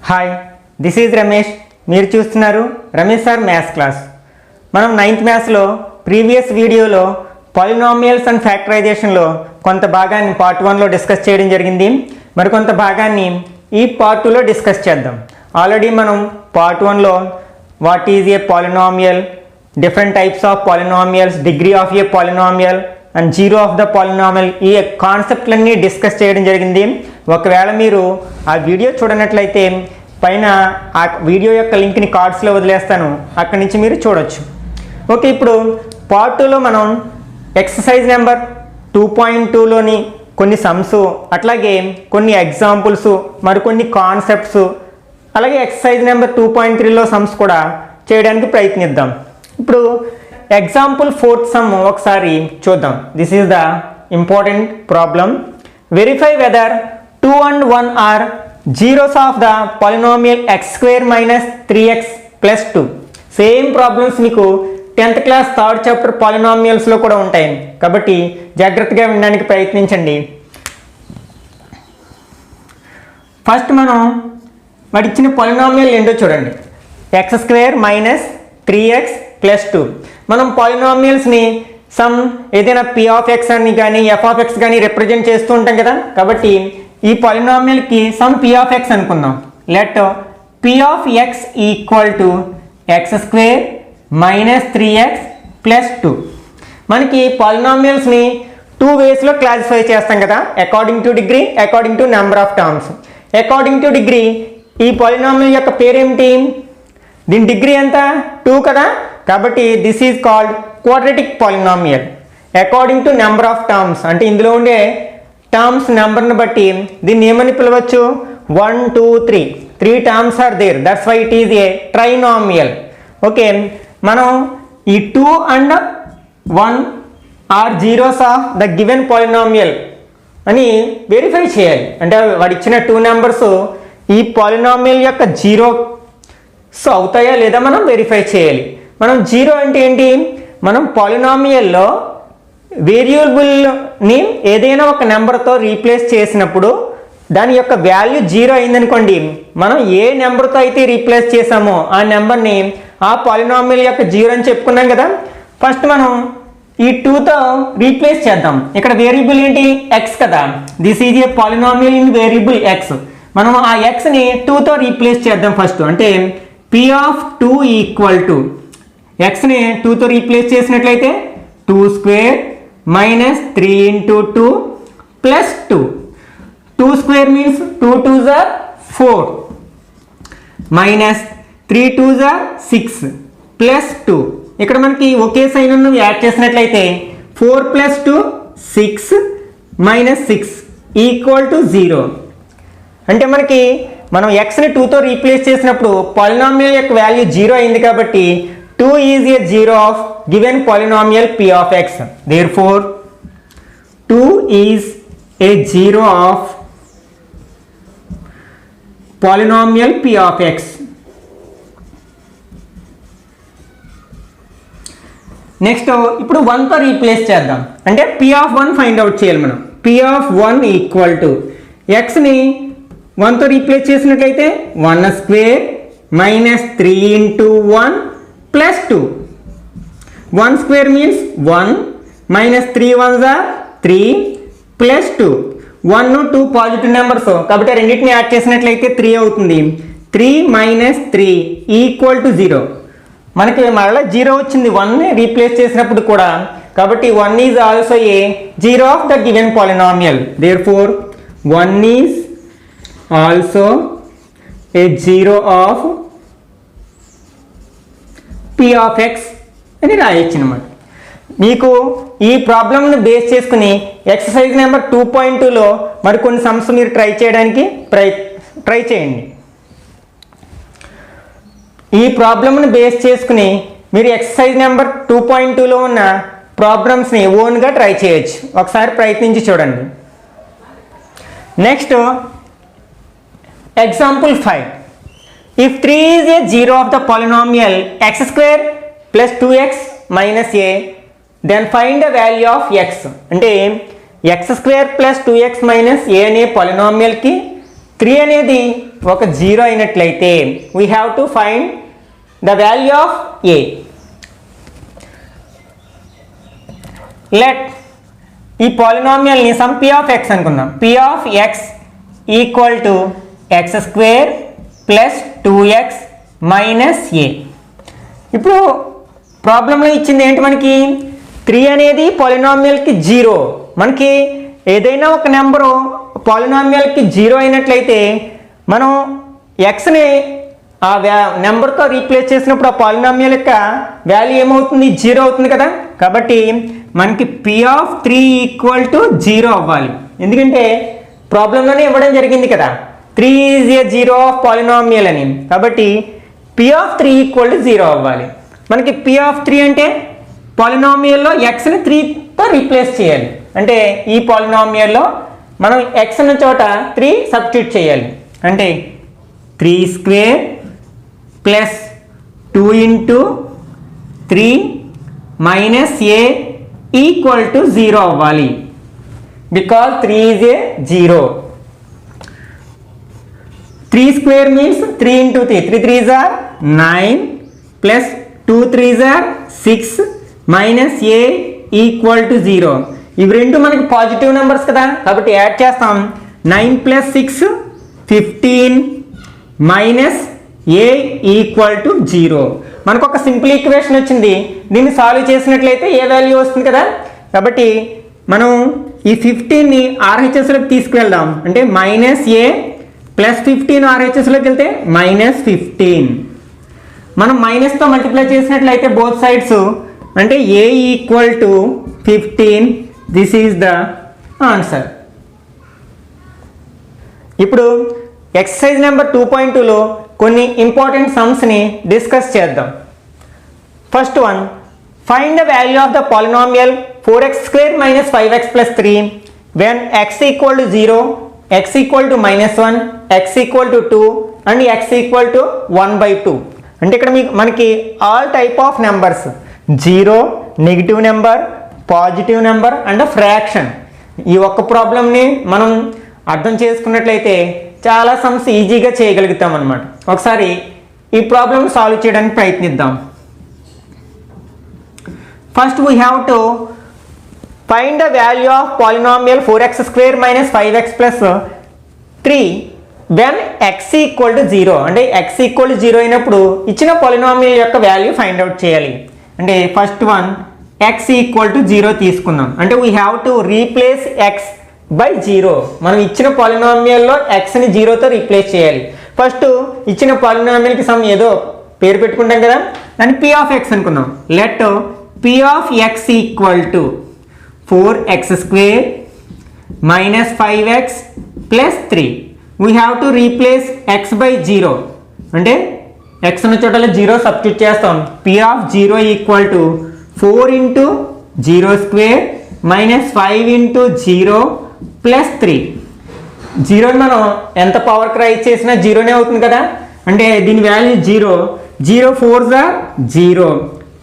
Hi, this is Ramesh. మీరు చూస్తున్నారు Ramesh sir maths class. మనం 9th మ్యాథ్స్లో ప్రీవియస్ వీడియోలో పాలినామియల్స్ అండ్ ఫ్యాక్టరైజేషన్లో కొంత భాగాన్ని పార్ట్ 1లో డిస్కస్ చేయడం జరిగింది. మరికొంత భాగాన్ని ఈ పార్ట్ 2లో డిస్కస్ చేద్దాం. ఆల్రెడీ మనం పార్ట్ 1లో what is a polynomial, different types of polynomials, degree of a polynomial and zero of the polynomial, ఈ కాన్సెప్ట్లన్నీ డిస్కస్ చేయడం జరిగింది. ఒకవేళ మీరు ఆ వీడియో చూడనట్లయితే పైన ఆ వీడియో యొక్క లింక్ని కార్డ్స్లో వదిలేస్తాను, అక్కడి నుంచి మీరు చూడొచ్చు. ఓకే, ఇప్పుడు పార్ట్ 2లో మనం ఎక్సర్సైజ్ నెంబర్ 2.2లోని కొన్ని సమ్స్, అట్లాగే కొన్ని ఎగ్జాంపుల్స్, మరికొన్ని కాన్సెప్ట్స్, అలాగే ఎక్సర్సైజ్ నెంబర్ 2.3లో సమ్స్ కూడా చేయడానికి ప్రయత్నిద్దాం. ఇప్పుడు ఎగ్జాంపుల్ 4th సమ్ ఒకసారి చూద్దాం. This is the important problem. Verify weather 2 and 1 are zeros of the polynomial x square minus 3x plus 2. Same problems మీకు 10th క్లాస్ 3rd చాప్టర్ పాలినామియల్స్లో కూడా ఉంటాయి, కాబట్టి జాగ్రత్తగా వినడానికి ప్రయత్నించండి. ఫస్ట్ మనం వాటి ఇచ్చిన పాలినామియల్ ఏంటో చూడండి. x square minus 3x plus 2. మనం పాలినామియల్స్ని సమ్ ఏదైనా p ఆఫ్ x అని కానీ f ఆఫ్ x కానీ రిప్రజెంట్ చేస్తూ ఉంటాం కదా, కాబట్టి ఈ పాలినామియల్కి సమ్ p ఆఫ్ x అనుకుందాం. Let p of x equal to x square minus 3x plus 2. మనకి పాలినామియల్స్ని 2 వేస్లో క్లాసిఫై చేస్తాం కదా, according to degree, according to number of terms. According to degree ఈ పాలినామియల్ యొక్క పేరేమిటి? దీని డిగ్రీ ఎంత? 2 కదా, కాబట్టి this is called quadratic polynomial. According to number of terms అంటే ఇందులో ఉండే టర్మ్స్ నెంబర్ని బట్టి దీన్ని ఏమని పిలవచ్చు? 1 2 3 3 terms are there, that's why it is a trinomial. Okay, మనం ఈ 2 and 1 are zeros of the given polynomial అని వెరిఫై చేయాలి. అంటే వాడు ఇచ్చిన 2 నెంబర్స్ ఈ పాలినామియల్ యొక్క జీరోస్ అవుతాయా లేదా మనం వెరిఫై చేయాలి. మనం జీరో అంటే ఏంటి? మనం పాలినామియల్లో వేరియబుల్ని ఏదైనా ఒక నెంబర్తో రీప్లేస్ చేసినప్పుడు దాని యొక్క వాల్యూ 0 అయిందనుకోండి, మనం ఏ నెంబర్తో అయితే రీప్లేస్ చేసామో ఆ నెంబర్ని ఆ పాలినామియల్ యొక్క 0 అని చెప్పుకున్నాం కదా. ఫస్ట్ మనం ఈ 2తో రీప్లేస్ చేద్దాం. ఇక్కడ వేరియబుల్ ఏంటి? x కదా, this is a polynomial in variable x. మనం ఆ xని 2తో రీప్లేస్ చేద్దాం ఫస్ట్. అంటే p ఆఫ్ 2 ఈక్వల్ టు xని 2తో రీప్లేస్ చేసినట్లయితే 2 square minus 3 into 2 plus 2. 2 square means 2 2s are 4 minus 3 2s are 6 plus 2. ఇక్కడ మనకి ఒకే సైన్ యాడ్ చేసినట్లయితే 4 ప్లస్ 2 6 మైనస్ 6 ఈక్వల్ టు 0. అంటే మనకి మనం xని 2తో రీప్లేస్ చేసినప్పుడు పాలినామియల్ యొక్క వాల్యూ 0 అయింది, కాబట్టి 2 is a zero of given polynomial p of x. Therefore 2 is a zero of polynomial p of x. Next ఇప్పుడు 1తో రీప్లేస్ చేద్దాం. అంటే p of 1 ఫైండ్ అవుట్ చేయాలి మనం. p of 1 ఈక్వల్ టు xని 1తో రీప్లేస్ చేసినట్లయితే 1 square minus 3 into 1 plus 2. 1 square means 1 minus 3 1s are 3 plus 2. 1 2 positive numbers కాబట్టి రెండింటిని add చేసినట్లయితే 3 అవుతుంది. 3 మైనస్ 3 ఈక్వల్ టు 0. మనకి మరలా 0 వచ్చింది 1ని రీప్లేస్ చేసినప్పుడు కూడా, కాబట్టి 1 is also a zero of the given polynomial. Therefore 1 is also a zero of p of x అని రాయొచ్చు అనమాట. మీకు ఈ ప్రాబ్లమ్ని బేస్ చేసుకుని ఎక్సర్సైజ్ నెంబర్ 2.2లో మరికొన్ని సమ్స్ మీరు ట్రై చేయండి. ఈ ప్రాబ్లమ్ని బేస్ చేసుకుని మీరు ఎక్సర్సైజ్ నెంబర్ 2.2లో ఉన్న ప్రాబ్లమ్స్ని ఓన్గా ట్రై చేయొచ్చు. ఒకసారి ప్రయత్నించి చూడండి. Next example 5. If 3 is a zero of the polynomial x square plus 2x minus a, then find the value of x. అంటే x square plus 2x minus a అనే పాలినామియల్కి 3 అనేది ఒక జీరో అయినట్లయితే we have to find the value of a. Let ఈ పాలినామియల్ని some p of x అనుకుందాం. P of x equal to x square plus 2x minus a. ఇప్పుడు ప్రాబ్లంలో ఇచ్చింది ఏంటి, మనకి 3 అనేది పాలినామియల్కి 0. మనకి ఏదైనా ఒక నెంబరు పాలినామియల్కి 0 అయినట్లయితే మనం ఎక్స్ని ఆ నెంబర్తో రీప్లేస్ చేసినప్పుడు ఆ పాలినామియల్ యొక్క వాల్యూ ఏమవుతుంది, 0 అవుతుంది కదా. కాబట్టి మనకి పి ఆఫ్ 3 ఈక్వల్ టు 0 అవ్వాలి. ఎందుకంటే ప్రాబ్లంలోనే ఇవ్వడం జరిగింది కదా 3 is a zero of polynomial అని. కాబట్టి పి ఆఫ్ 3 ఈక్వల్ టు 0 అవ్వాలి. మనకి పి ఆఫ్ 3 అంటే పాలినామియల్లో ఎక్స్ని 3తో రీప్లేస్ చేయాలి. అంటే ఈ పాలినామియల్లో మనం ఎక్స్ ఉన్న చోట 3 సబ్స్టిట్యూట్ చేయాలి. అంటే 3 square plus 2 into 3 minus A equal to 0 అవ్వాలి. Because 3 is a zero. 3 square means 3 into 3, 3 3s are 9 plus 2 3s are 6 minus A equal to 0. ఇవి రెండు మనకి పాజిటివ్ నెంబర్స్ కదా, కాబట్టి యాడ్ చేస్తాం. 9 plus 6 15 minus A equal to 0. మనకు ఒక simple equation వచ్చింది. దీన్ని సాల్వ్ చేసినట్లయితే ఏ వాల్యూ వస్తుంది కదా. కాబట్టి మనం ఈ 15ని ఆర్హెచ్ఎస్లోకి తీసుకువెళ్దాం. అంటే మైనస్ ఏ ప్లస్ 15 ఆర్హెచ్ఎస్లోకి వెళ్తే మైనస్ 15. మనం మైనస్తో మల్టిప్లై చేసినట్లయితే బోత్ సైడ్స్ అంటే a equal to 15. This is the answer. ఇప్పుడు ఎక్సర్సైజ్ నెంబర్ 2.2లో కొన్ని ఇంపార్టెంట్ సమ్స్ని డిస్కస్ చేద్దాం. First one, find the value of the polynomial 4x square minus 5x plus 3 when x equal to 0, x equal to -1, x equal to 2 and x equal to 1/2. అంటే ఇక్కడ మనకి all type of numbers, 0, negative number, positive number and fraction. ఈ ఒక్క ప్రాబ్లమ్ని మనం అర్థం చేసుకున్నట్లయితే చాలా సమ్స్ ఈజీగా చేయగలుగుతాం అన్నమాట. ఒకసారి ఈ ప్రాబ్లమ్ సాల్వ్ చేయడానికి ప్రయత్నిద్దాం. First we have to find the value of polynomial 4x square minus 5x plus 3 when x equal to 0. అంటే x ఈక్వల్ టు 0 అయినప్పుడు ఇచ్చిన పాలినామియల్ యొక్క వాల్యూ ఫైండ్ అవుట్ చేయాలి. అంటే first one x equal to 0 తీసుకుందాం. అంటే we have to replace x by 0. మనం ఇచ్చిన పాలినామియల్లో xని 0తో రీప్లేస్ చేయాలి. ఫస్ట్ ఇచ్చిన పాలినామియల్కి సమ్ ఏదో పేరు పెట్టుకుంటాం కదా, దాన్ని p ఆఫ్ x అనుకుందాం. Let p of x equal to 4x square minus 5x plus 3. We have to replace x by 0. అంటే x ఉన్న చోటలో 0 సబ్స్టిట్యూట్ చేస్తాం. p of 0 equal to 4 into 0 square minus 5 into 0 plus 3. 0 మనం ఎంత power rise చేసినా 0నే అవుతుంది కదా. అంటే దీని value 0. 0 4s are 0,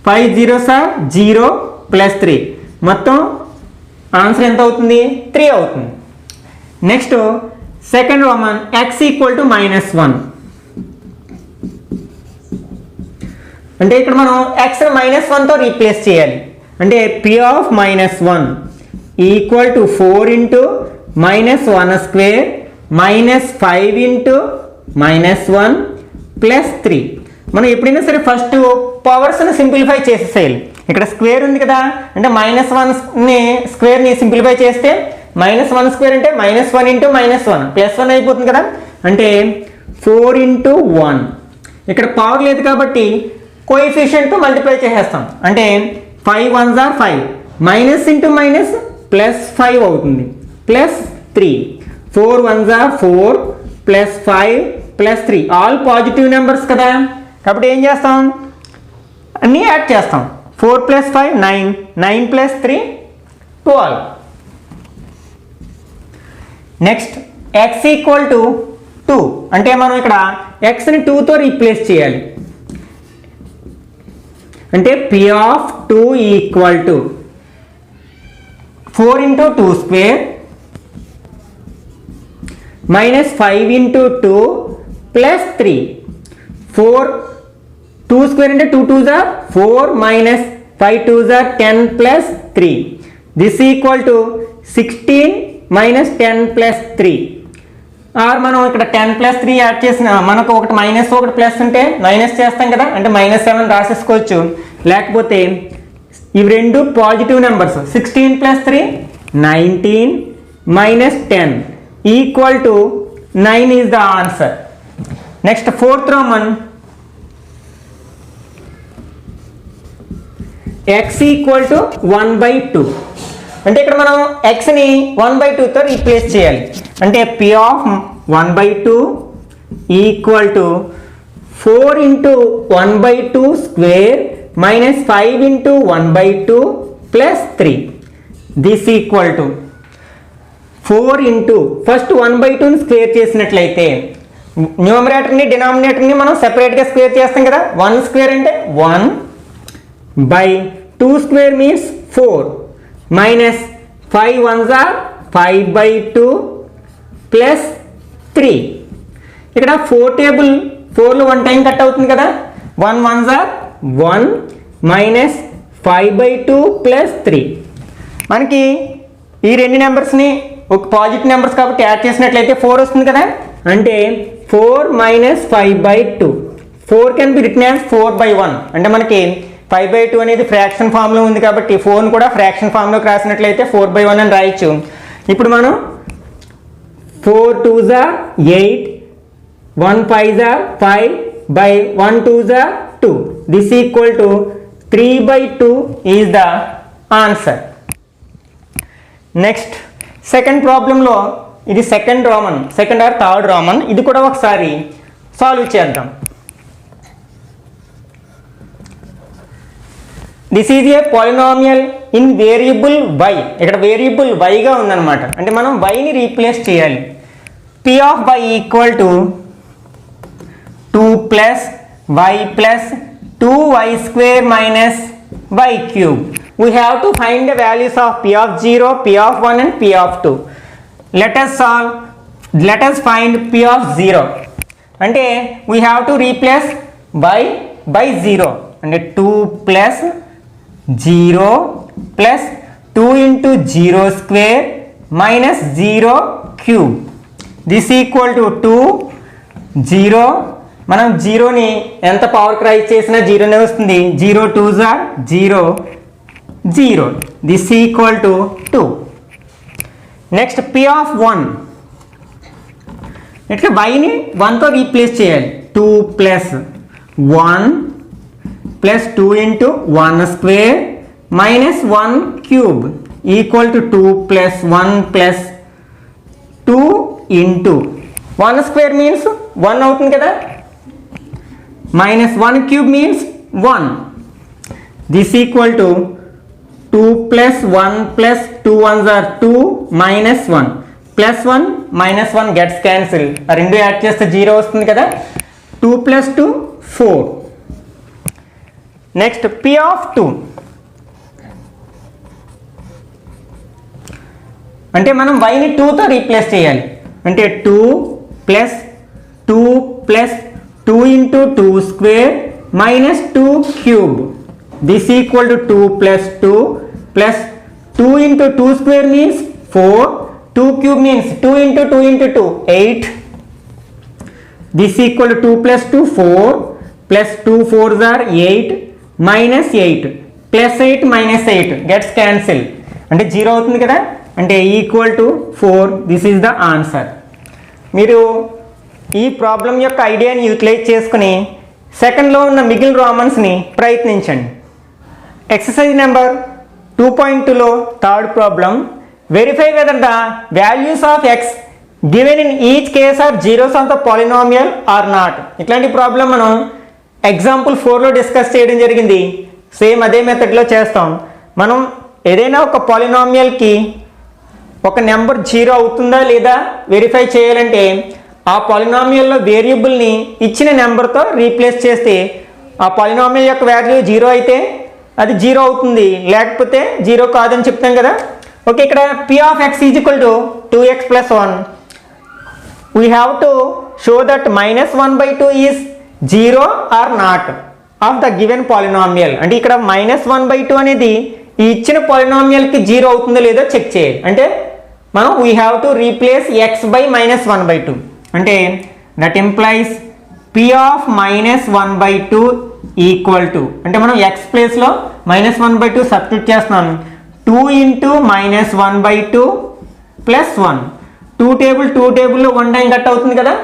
5 zeros are 0 plus 3. మొత్తం ఆన్సర్ ఎంత అవుతుంది, 3 అవుతుంది. Next second one, x equal to -1. అంటే ఇక్కడ మనం x -1తో రీప్లేస్ చేయాలి. అంటే p of -1 equal to 4 into -1 square minus 5 into -1 plus 3. మనం ఎప్పుడైనా సరే ఫస్ట్ పవర్స్ని సింప్లిఫై చేసేసేయాలి. ఇక్కడ స్క్వేర్ ఉంది కదా, అంటే -1ని స్క్వేర్ని సింప్లిఫై చేస్తే -1 స్క్వేర్ అంటే -1 ఇంటూ -1 ప్లస్ 1 అయిపోతుంది కదా. అంటే 4 ఇంటూ 1. ఇక్కడ పవర్ లేదు కాబట్టి కోఎఫిషియంట్తో మల్టిప్లై చేసేస్తాం. అంటే 5 1s are 5, minus into minus plus 5 అవుతుంది, plus 3. 4 1s are 4 plus 5 plus 3 all positive numbers కదా. కాబట్టి ఏం చేస్తాం, అన్నీ యాడ్ చేస్తాం. 4 plus 5 9, 9 plus 3 12. Next x equal to 2. అంటే మనం ఇక్కడ xని 2తో రీప్లేస్ చేయాలి. అంటే p of 2 equal to 4 into 2 square minus 5 into 2 plus 3. 4 2 square అంటే 2 2s are 4 minus 5 2s are 10 plus 3. This equal to 16 minus 10 plus 3. Are మనం ఇక్కడ 10 ప్లస్ 3 యాడ్ చేసిన మనకు ఒకటి మైనస్ ఒకటి ప్లస్ ఉంటే మైనస్ చేస్తాం కదా, అంటే -7 రాసేసుకోవచ్చు. లేకపోతే ఇవి రెండు positive numbers. 16 plus 3 19 minus 10 equal to 9 is the answer. Next fourth Roman, x equal to 1/2. అంటే ఇక్కడ మనం xని 1/2తో రీప్లేస్ చేయాలి. అంటే p of 1/2 equal to 4 into 1/2 square minus 5 into 1/2 plus 3. This equal to 4 into first 1/2ని స్క్వేర్ చేసినట్లయితే న్యూమరేటర్ని డినామినేటర్ని మనం సెపరేట్గా స్క్వేర్ చేస్తాం కదా. 1 స్క్వేర్ అంటే 1 by 2 square means 4 minus 5 ones are 5/2 plus 3. ఇక్కడ 4 టేబుల్ 4లో 1 టైం కట్ అవుతుంది కదా. 1 ones are 1 minus 5/2 plus 3. మనకి ఈ రెండు నెంబర్స్ని ఒక పాజిటివ్ నెంబర్స్ కాబట్టి యాడ్ చేసినట్లయితే 4 వస్తుంది కదా. అంటే 4 minus 5/2. 4 can be written as 4/1. అంటే మనకి 5/2 అనేది ఫ్రాక్షన్ ఫామ్లో ఉంది కాబట్టి 4ని కూడా ఫ్రాక్షన్ ఫామ్లోకి రాసినట్లయితే 4/1 అని రాయొచ్చు. ఇప్పుడు మనం 4 2s are 8, 1 5s are 5 by 1 2s are 2. This equal to 3/2 is the answer. Next second ప్రాబ్లంలో ఇది సెకండ్ ఆర్ థర్డ్ రోమన్. ఇది కూడా ఒకసారి సాల్వ్ చేద్దాం. This is a polynomial in variable y. ఇక్కడ వేరియబుల్ yగా ఉందన్నమాట. అంటే మనం yని రీప్లేస్ చేయాలి. p of y equal to 2 plus y plus 2y square minus y cube. We have to find the values of p of 0, p of 1 and p of 2. Let us find p of 0. అంటే we have to replace y by 0. అంటే 2 plus 0 plus 2 into 0 square minus 0 cube. This equal to 2 0. మనం 0ని ఎంత పవర్కి rise చేసినా 0నే వస్తుంది. 0 2s are 0 0. This equal to 2. Next p of 1. ఇట్లా yని 1తో replace చేయాలి. 2 plus 1 plus 2 into 1 square minus 1 cube equal to 2 plus 1 plus 2 into 1 square means 1 అవుతుంది కదా, minus 1 cube means 1. This equal to 2 plus 1 plus 2 ones are 2 minus 1 plus 1 minus 1 gets cancel. ఆ రెండు add చేస్తే 0 వస్తుంది కదా. 2 plus 2 4. Next p of 2. అంటే మనం yని 2తో రీప్లేస్ చేయాలి. అంటే 2 plus 2 plus 2 into 2 square minus 2 cube. This equal to 2 plus 2 plus 2 into 2 square means 4. 2 cube means 2 into 2 into 2 8. This equal to 2 plus 2 4 plus 2 4s are 8 minus 8 plus 8 minus 8 gets cancel. అంటే 0 అవుతుంది కదా. అంటే equal to 4. This is the answer. మీరు ఈ problem యొక్క ఐడియాని utilise చేసుకుని సెకండ్లో ఉన్న మిగిలిన రోమన్స్ని ప్రయత్నించండి. ఎక్సర్సైజ్ నెంబర్ 2.2లో third problem, verify whether the values of x given in each case are zeros of the polynomial or not. ఇట్లాంటి ప్రాబ్లం మనం ఎగ్జాంపుల్ 4లో డిస్కస్ చేయడం జరిగింది. సేమ్ అదే మెథడ్లో చేస్తాం. మనం ఏదైనా ఒక పాలినామియల్కి ఒక నెంబర్ 0 అవుతుందా లేదా వెరిఫై చేయాలంటే ఆ పాలినామియల్లో వేరియబుల్ని ఇచ్చిన నెంబర్తో రీప్లేస్ చేస్తే ఆ పాలినామియల్ యొక్క వాల్యూ 0 అయితే అది 0 అవుతుంది, లేకపోతే 0 కాదని చెప్తాం కదా. ఓకే, ఇక్కడ p of x is equal to 2x plus 1. We have to show that -1/2 is 0 or not of the given polynomial. అంటే ఇక్కడ -1/2 అనేది ఈ ఇచ్చిన పాలినామియల్కి 0 అవుతుందో లేదో చెక్ చేయాలి. అంటే మనం we have to replace x by -1/2. అంటే that implies p of -1/2 equal to, అంటే మనం x ప్లేస్లో -1/2 సబ్స్టిట్యూట్ చేస్తున్నాం. 2 × -1/2 ప్లస్ 1. 2 టేబుల్లో 1 టైం కట్ అవుతుంది కదా.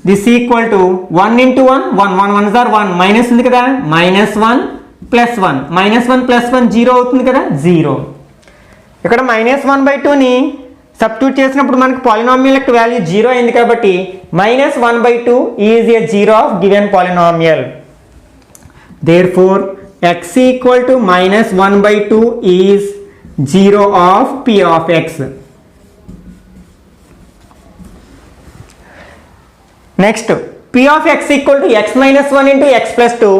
This equal to 1 × 1 1 1 1 sir 1 minus ఉంది కదా, -1 ప్లస్ 1 -1 ప్లస్ 1 0 అవుతుంది కదా, 0. ఇక్కడ -1/2ని సబ్స్టిట్యూట్ చేసినప్పుడు మనకి పాలినామియల్ యొక్క వాల్యూ 0 అయింది కాబట్టి -1/2 is a 0 of given polynomial. Therefore x equal to -1/2 is 0 of p of x. Next p of x equal to x - 1 × x + 2.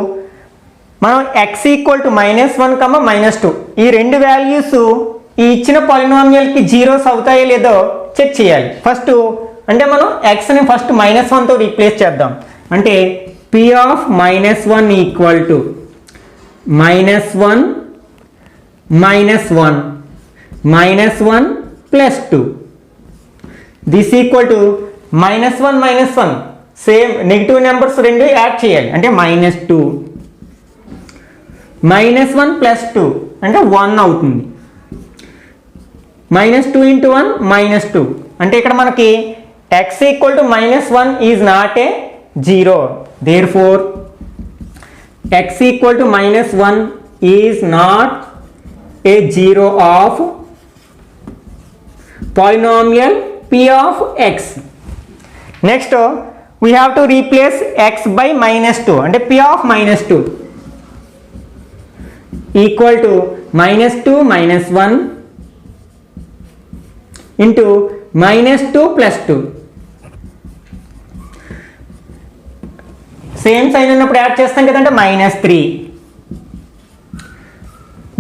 మనం x ఈక్వల్ టు -1, -2 ఈ రెండు వాల్యూస్ ఈ ఇచ్చిన పాలినామియల్కి జీరోస్ అవుతాయో లేదో చెక్ చేయాలి. ఫస్ట్ అంటే మనం xని ఫస్ట్ -1తో రీప్లేస్ చేద్దాం. అంటే p of -1 equal to -1 -1 -1 plus 2. This equal to -1 -1 same negative numbers రెండు యాడ్ చేయాలి. అంటే -2 -1 ప్లస్ 2 అంటే 1 అవుతుంది. -2 × 1 -2 అంటే ఇక్కడ మనకి x equal to -1 is not a 0. Therefore x equal to -1 is not a 0 of polynomial p of x. Next we have to replace x by -2 అంటే p of -2 equal to -2 -1 into -2 plus 2. Same sign ఉన్నప్పుడు add చేస్తాం కదంటే -3.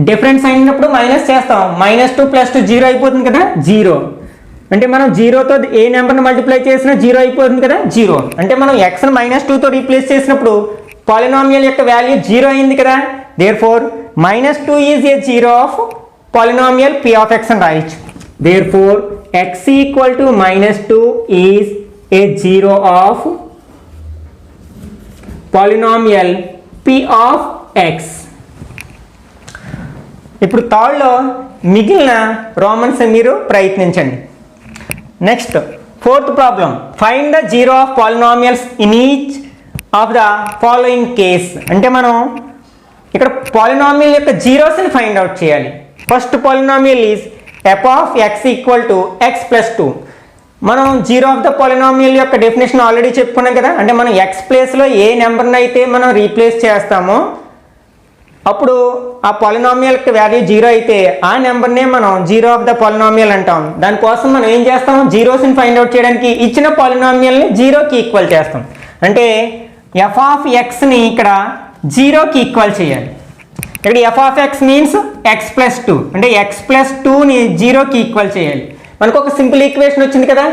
Different sign ఉన్నప్పుడు minus చేస్తాం. -2 plus 2 0 అయిపోతుంది కదా, 0. అంటే మనం 0తో ఏ నెంబర్ని మల్టిప్లై చేసినా 0 అయిపోతుంది కదా, 0. అంటే మనం xని -2తో రీప్లేస్ చేసినప్పుడు పాలినామియల్ యొక్క వాల్యూ 0 అయింది కదా. Therefore -2 is a 0 of polynomial p of x అని రాయొచ్చు. Therefore x equal to -2 is a 0 of polynomial p of x. ఇప్పుడు థర్డ్లో మిగిలిన రోమన్స్ మీరు ప్రయత్నించండి. Next fourth problem, find the 0 of polynomials in each of the following case. అంటే మనం ఇక్కడ polynomial యొక్క జీరోస్ని ఫైండ్ అవుట్ చేయాలి. First polynomial is f of x equal to x + 2. మనం 0 ఆఫ్ ద పాలినామియల్ యొక్క డెఫినేషన్ ఆల్రెడీ చెప్పుకున్నాం కదా. అంటే మనం x ప్లేస్లో ఏ నెంబర్ని అయితే మనం రీప్లేస్ చేస్తామో అప్పుడు ఆ పాలినామియల్ యొక్క వాల్యూ 0 అయితే ఆ నెంబర్నే మనం 0 ఆఫ్ ద పాలినామియల్ అంటాం. దానికోసం మనం ఏం చేస్తాం, జీరోస్ని ఫైండ్ అవుట్ చేయడానికి ఇచ్చిన పాలినామియల్ని 0కి ఈక్వల్ చేస్తాం. అంటే f ఆఫ్ xని ఇక్కడ 0కి ఈక్వల్ చేయాలి. ఇక్కడ f of x means x + 2 అంటే x + 2ని 0కి ఈక్వల్ చేయాలి. మనకు ఒక సింపుల్ ఈక్వేషన్ వచ్చింది కదా,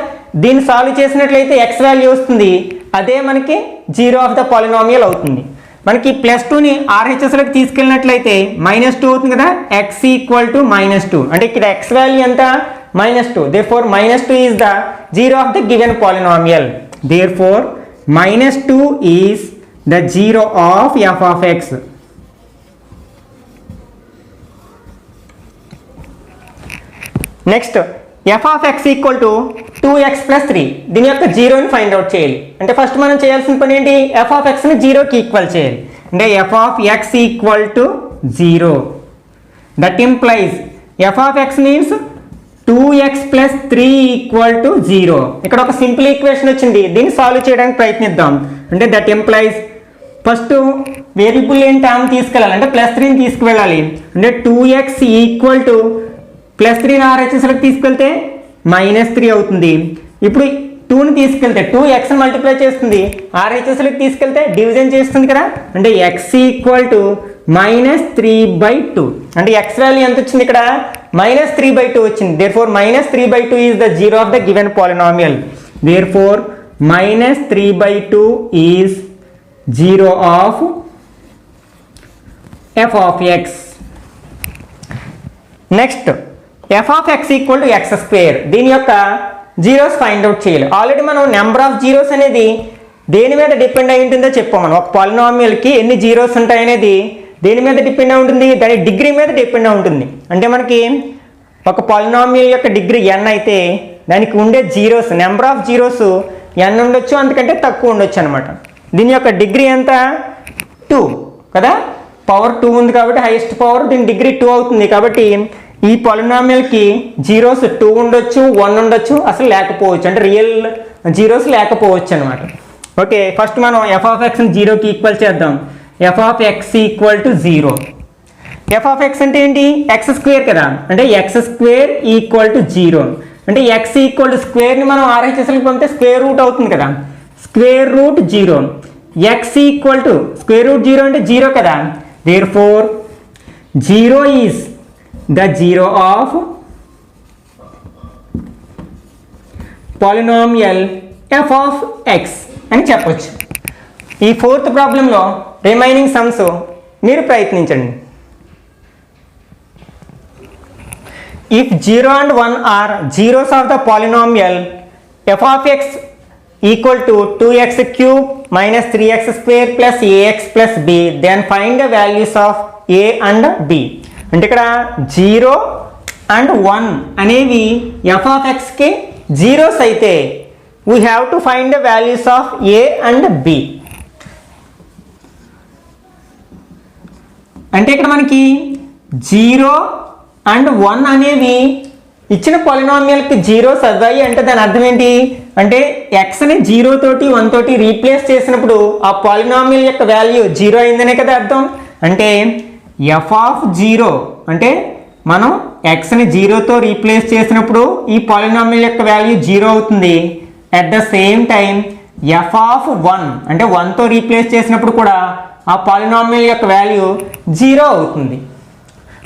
దీన్ని సాల్వ్ చేసినట్లయితే x వాల్యూ వస్తుంది, అదే మనకి 0 ఆఫ్ ద పాలినామియల్ అవుతుంది. మనకి +2ని RHSలోకి తీసుకెళ్ళినట్లయితే -2 అవుతుంది కదా, x ఈక్వల్ టు -2 అంటే ఇక్కడ x వాల్యూ ఎంత, -2. Therefore -2 is the 0 of the given polynomial. Therefore -2 is the 0 of f of x. Next f of x equal to 2x + 3. దీని యొక్క జీరోని ఫైండ్ అవుట్ చేయాలి. అంటే ఫస్ట్ మనం చేయాల్సిన పని ఏంటి, f ఆఫ్ xని 0కి ఈక్వల్ చేయాలి. అంటే f of x equal to 0. That implies f of x means 2x + 3 equal to 0. ఇక్కడ ఒక సింపుల్ ఈక్వేషన్ వచ్చింది, దీన్ని సాల్వ్ చేయడానికి ప్రయత్నిద్దాం. అంటే దట్ ఇంప్లైజ్ ఫస్ట్ వేరియబుల్ ఏం టర్మ్ తీసుకెళ్ళాలి అంటే +3ని తీసుకువెళ్ళాలి. అంటే 2x ఈక్వల్ టు +3ని RHSలోకి తీసుకెళ్తే -3 అవుతుంది. ఇప్పుడు 2ని తీసుకెళ్తే 2xని మల్టిప్లై చేస్తుంది, RHSలోకి తీసుకెళ్తే డివిజన్ చేస్తుంది కదా. అంటే x ఈక్వల్ టు -3/2. అంటే x వాల్యూ ఎంత వచ్చింది ఇక్కడ, -3/2 వచ్చింది. Therefore -3/2 is the 0 of the given polynomial. Therefore minus 3/2 is 0 of f of x. Next f of x equal to x square. దీని యొక్క జీరోస్ ఫైండ్ అవుట్ చేయాలి. ఆల్రెడీ మనం number of zeros అనేది దేని మీద డిపెండ్ అయి ఉంటుందో చెప్పాం. మనం ఒక పాలినామియల్కి ఎన్ని జీరోస్ ఉంటాయి అనేది దేని మీద డిపెండ్ అయి ఉంటుంది, దాని డిగ్రీ మీద డిపెండ్ అయి ఉంటుంది. అంటే మనకి ఒక పాలినామియల్ యొక్క డిగ్రీ n అయితే దానికి ఉండే zeros number of zeros n ఉండొచ్చు, అంతకంటే తక్కువ ఉండొచ్చు అనమాట. దీని యొక్క డిగ్రీ ఎంత 2 కదా, పవర్ 2 ఉంది కాబట్టి హైయెస్ట్ పవర్ దీని డిగ్రీ 2 అవుతుంది. కాబట్టి ఈ పాలినామియల్కి జీరోస్ 2 ఉండొచ్చు, 1 ఉండొచ్చు, అసలు లేకపోవచ్చు, అంటే రియల్ జీరోస్ లేకపోవచ్చు అనమాట. ఓకే, ఫస్ట్ మనం ఎఫ్ ఆఫ్ ఎక్స్ని జీరోకి ఈక్వల్ చేద్దాం. F of x equal to 0. F of X అంటే ఏంటి, ఎక్స్ స్క్వేర్ కదా, అంటే ఎక్స్ స్క్వేర్ ఈక్వల్ టు 0. అంటే ఎక్స్ ఈక్వల్ టు స్క్వేర్ని మనం ఆర్హెచ్ఎస్కి పంపితే స్క్వేర్ రూట్ అవుతుంది కదా, square root 0. X equal to square root 0 అంటే 0 కదా, therefore 0 is the zero of polynomial F of X అని చెప్పొచ్చు. ఈ ఫోర్త్ ప్రాబ్లంలో రిమైనింగ్ సమ్స్ మీరు ప్రయత్నించండి. If 0 and 1 are zeros of the polynomial f of x equal to 2x cube minus 3x square plus ax plus b, then find the values of a and b. అంటే ఇక్కడ 0 and 1 అనేవి f of xకి zeros అయితే we have to find the values of a and b. అంటే ఇక్కడ మనకి 0 and 1 అనేవి ఇచ్చిన పాలినామియల్కి zeros అవ్వాయి. అంటే దాని అర్థం ఏంటి అంటే ఎక్స్ని 0 తోటి 1 తోటి రీప్లేస్ చేసినప్పుడు ఆ పాలినామియల్ యొక్క వాల్యూ 0 అయిందనే కదా అర్థం. అంటే ఎఫ్ ఆఫ్ 0 అంటే మనం ఎక్స్ని 0తో రీప్లేస్ చేసినప్పుడు ఈ పాలినామియల్ యొక్క వాల్యూ 0 అవుతుంది. At the same time F of 1 అంటే 1తో రీప్లేస్ చేసినప్పుడు కూడా ఆ పాలినామియల్ యొక్క వాల్యూ 0 అవుతుంది.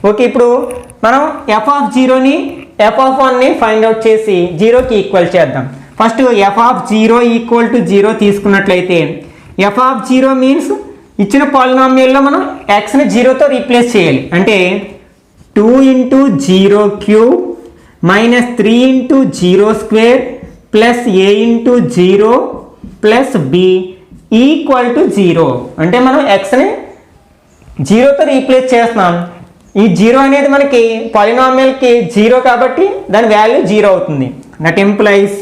ఓకే, ఇప్పుడు మనం ఎఫ్ ఆఫ్ 0ని ఎఫ్ ఆఫ్ 1ని ఫైండ్ అవుట్ చేసి 0కి ఈక్వల్ చేద్దాం. First F of 0 equal to 0 తీసుకున్నట్లయితే ఎఫ్ ఆఫ్ 0 మీన్స్ ఇచ్చిన పాలినామియల్లో మనం ఎక్స్ని 0తో రీప్లేస్ చేయాలి. అంటే 2 into 0 cube minus 3 into 0 square plus a into 0 plus b equal to 0. అంటే మనం ఎక్స్ని 0తో రీప్లేస్ చేస్తున్నాం. ఈ 0 అనేది మనకి పాలినామియల్కి 0 కాబట్టి దాని వాల్యూ 0 అవుతుంది. దట్ ఎంప్లాయిస్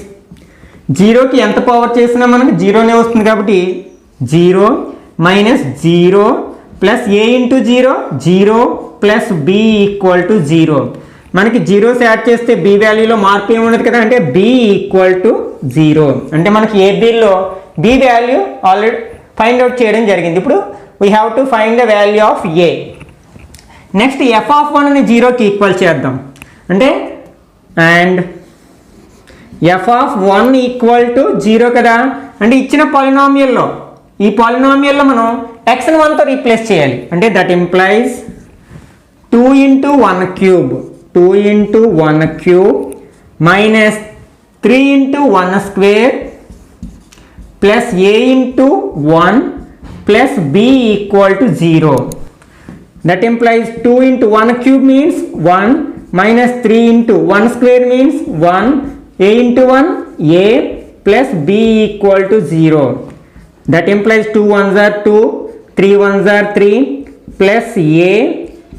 0కి ఎంత పవర్ చేసినా మనకి 0నే వస్తుంది. కాబట్టి 0 minus 0 plus a into 0 0 plus b equal to 0. మనకి జీరోస్ యాడ్ చేస్తే బి వాల్యూలో మార్పు ఏమి ఉండదు కదా, అంటే బి ఈక్వల్ టు 0. అంటే మనకి a below b value already find out చేయడం జరిగింది. ఇప్పుడు we have to find the value of a. Next f of 1ని 0కి ఈక్వల్ చేద్దాం. అంటే and f of 1 equal to 0 కదా, అంటే ఇచ్చిన పాలినామియల్లో ఈ పాలినామియల్లో మనం ఎక్స్ని 1తో రీప్లేస్ చేయాలి. అంటే that implies 2 into 1 cube 2 into 1 cube minus 3 into 1 square plus a into 1 plus b equal to 0. That implies 2 into 1 cube means 1 minus 3 into 1 square means 1, a into 1 a plus b equal to 0. That implies 2 ones are 2, 3 ones are 3 plus a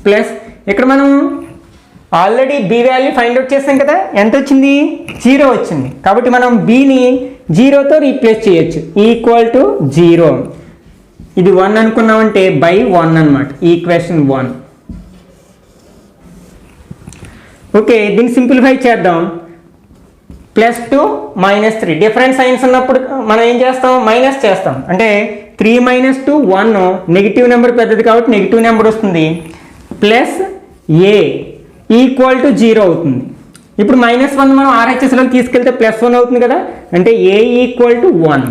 plus ఇక్కడ మనం already b value find out చేసాం కదా, ఎంత వచ్చింది 0 వచ్చింది. కాబట్టి మనం బిని 0తో రీప్లేస్ చేయొచ్చు ఈక్వల్ టు 0. ఇది 1 అనుకున్నామంటే బై 1 అనమాట, ఈక్వేషన్ 1. ఓకే, దీన్ని సింప్లిఫై చేద్దాం. +2 -3 డిఫరెంట్ సైన్స్ ఉన్నప్పుడు మనం ఏం చేస్తాం, మైనస్ చేస్తాం. అంటే 3 - 2 1, నెగిటివ్ నెంబర్ పెద్దది కాబట్టి నెగిటివ్ నెంబర్ వస్తుంది. ప్లస్ ఏ ఈక్వల్ టు 0 అవుతుంది. ఇప్పుడు -1 మనం ఆర్హెచ్ఎస్లోకి తీసుకెళ్తే +1 అవుతుంది కదా, అంటే a equal to 1.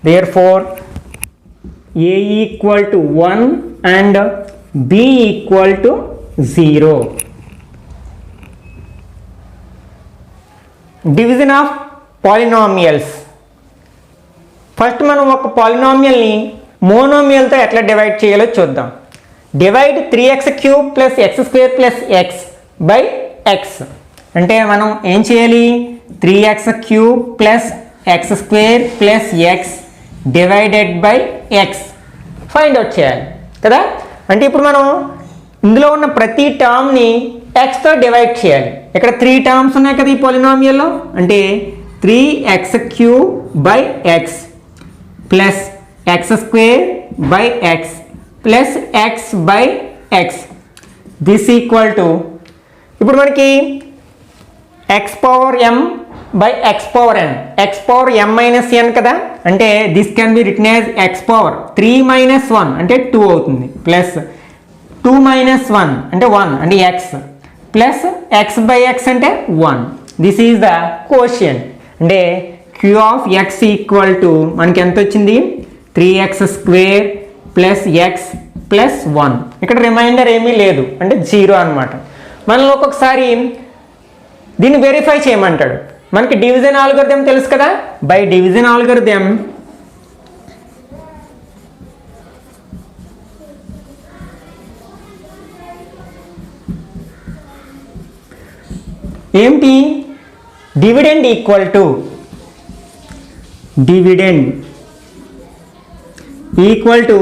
Therefore a equal to 1 and b equal to 0. Division of polynomials. First మనం ఒక పాలినామియల్ని మోనోమియల్తో ఎట్లా డివైడ్ చేయాలో చూద్దాం. Divide 3x³ + x² + x by x అంటే మనం ఏం చేయాలి? 3x³ + x² + x divided by x find out చేయాలి కదా. అంటే ఇప్పుడు మనం ఇందులో ఉన్న ప్రతి టర్మ్ని xతో డివైడ్ చేయాలి. ఇక్కడ 3 టర్మ్స్ ఉన్నాయి కదా ఈ పాలినామియల్లో. అంటే 3x³ by x plus x² by x plus x by x this equal to ఇప్పుడు మనకి x power m by x power n, x power m minus n కదా. అంటే this can be written as x power 3 minus 1 అంటే 2 అవుతుంది, plus 2 minus 1 అంటే 1 అంటే x plus x by x అంటే 1. This is the quotient. అంటే q of x equal to మనకి ఎంత వచ్చింది? 3x² plus x plus 1. ఇక్కడ రిమైండర్ ఏమీ లేదు అంటే 0 అనమాట. మనం ఒక్కొక్కసారి దీన్ని వెరిఫై చేయమంటాడు. మనకి డివిజన్ ఆల్గోరిథం తెలుసు కదా. బై డివిజన్ ఆల్గోరిథం ఏంటి? Dividend equal to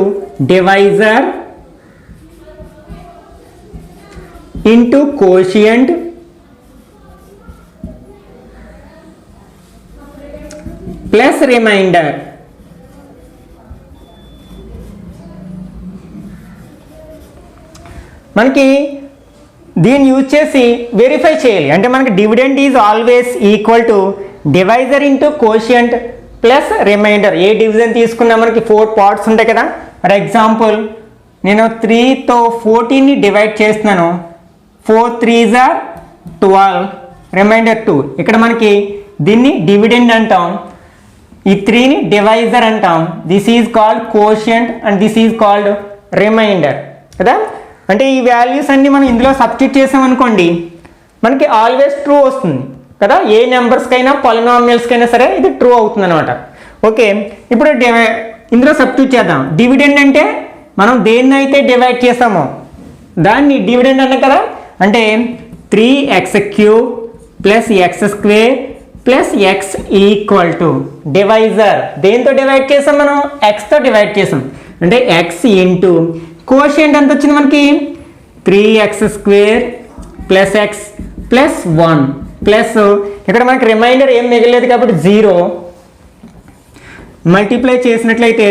divisor into quotient plus reminder. మనకి దీన్ని యూజ్ చేసి వెరిఫై చేయాలి. అంటే మనకి dividend is always equal to divisor into quotient plus reminder. A division తీసుకున్నా మనకి 4 పార్ట్స్ ఉంటాయి కదా. ఫర్ ఎగ్జాంపుల్ నేను 3తో 14ని డివైడ్ చేస్తున్నాను. 4 3s are 12, రిమైండర్ 2. ఇక్కడ మనకి దీన్ని డివిడెండ్ అంటాం, ఈ 3ని డివైజర్ అంటాం. This is called quotient and this is called remainder కదా. అంటే ఈ వాల్యూస్ అన్ని మనం ఇందులో సబ్స్టిట్యూట్ చేసామనుకోండి మనకి ఆల్వేస్ ట్రూ వస్తుంది కదా. ఏ నెంబర్స్కైనా పాలినామియల్స్కైనా సరే ఇది ట్రూ అవుతుంది అనమాట. ఓకే, ఇప్పుడు ఇందులో సబ్స్టిట్యూట్ చేద్దాం. డివిడెండ్ అంటే మనం దేన్ని అయితే డివైడ్ చేసామో దాన్ని డివిడెండ్ అన్నాం కదా. అంటే 3x³ plus x² plus x equal to divisor. దేంతో డివైడ్ చేసాం మనం? xతో డివైడ్ చేసాం. అంటే x ఇంటూ కోషియంట్ ఎంత వచ్చింది మనకి? 3x² plus x plus 1 plus ఇక్కడ మనకి రిమైండర్ ఏం మిగలేదు కాబట్టి 0. మల్టిప్లై చేసినట్లయితే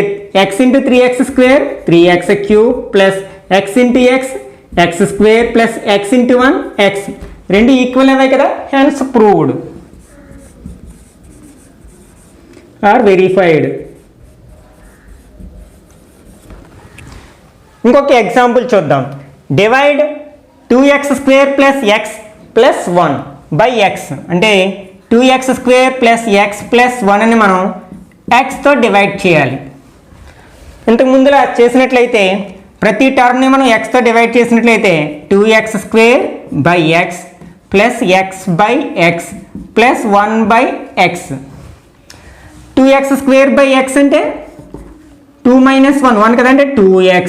x into 3x² 3x³ plus x into x² plus x into 1 x రెండు ఈక్వల్ అయ్యాయి కదా. Hence proved or verified. ఇంకొక ఎగ్జాంపుల్ చూద్దాం. Divide 2x² plus x plus 1 by x. అంటే 2x² ప్లస్ x ప్లస్ 1 అని మనం xతో డివైడ్ చేయాలి. ఇంతకు ముందులా చేసినట్లయితే ప్రతి టర్మ్ని మనం xతో డివైడ్ చేసినట్లయితే 2x² by x plus x by x plus 1 by x. 2x² by x అంటే 2 మైనస్ 1 1 కదంటే 2x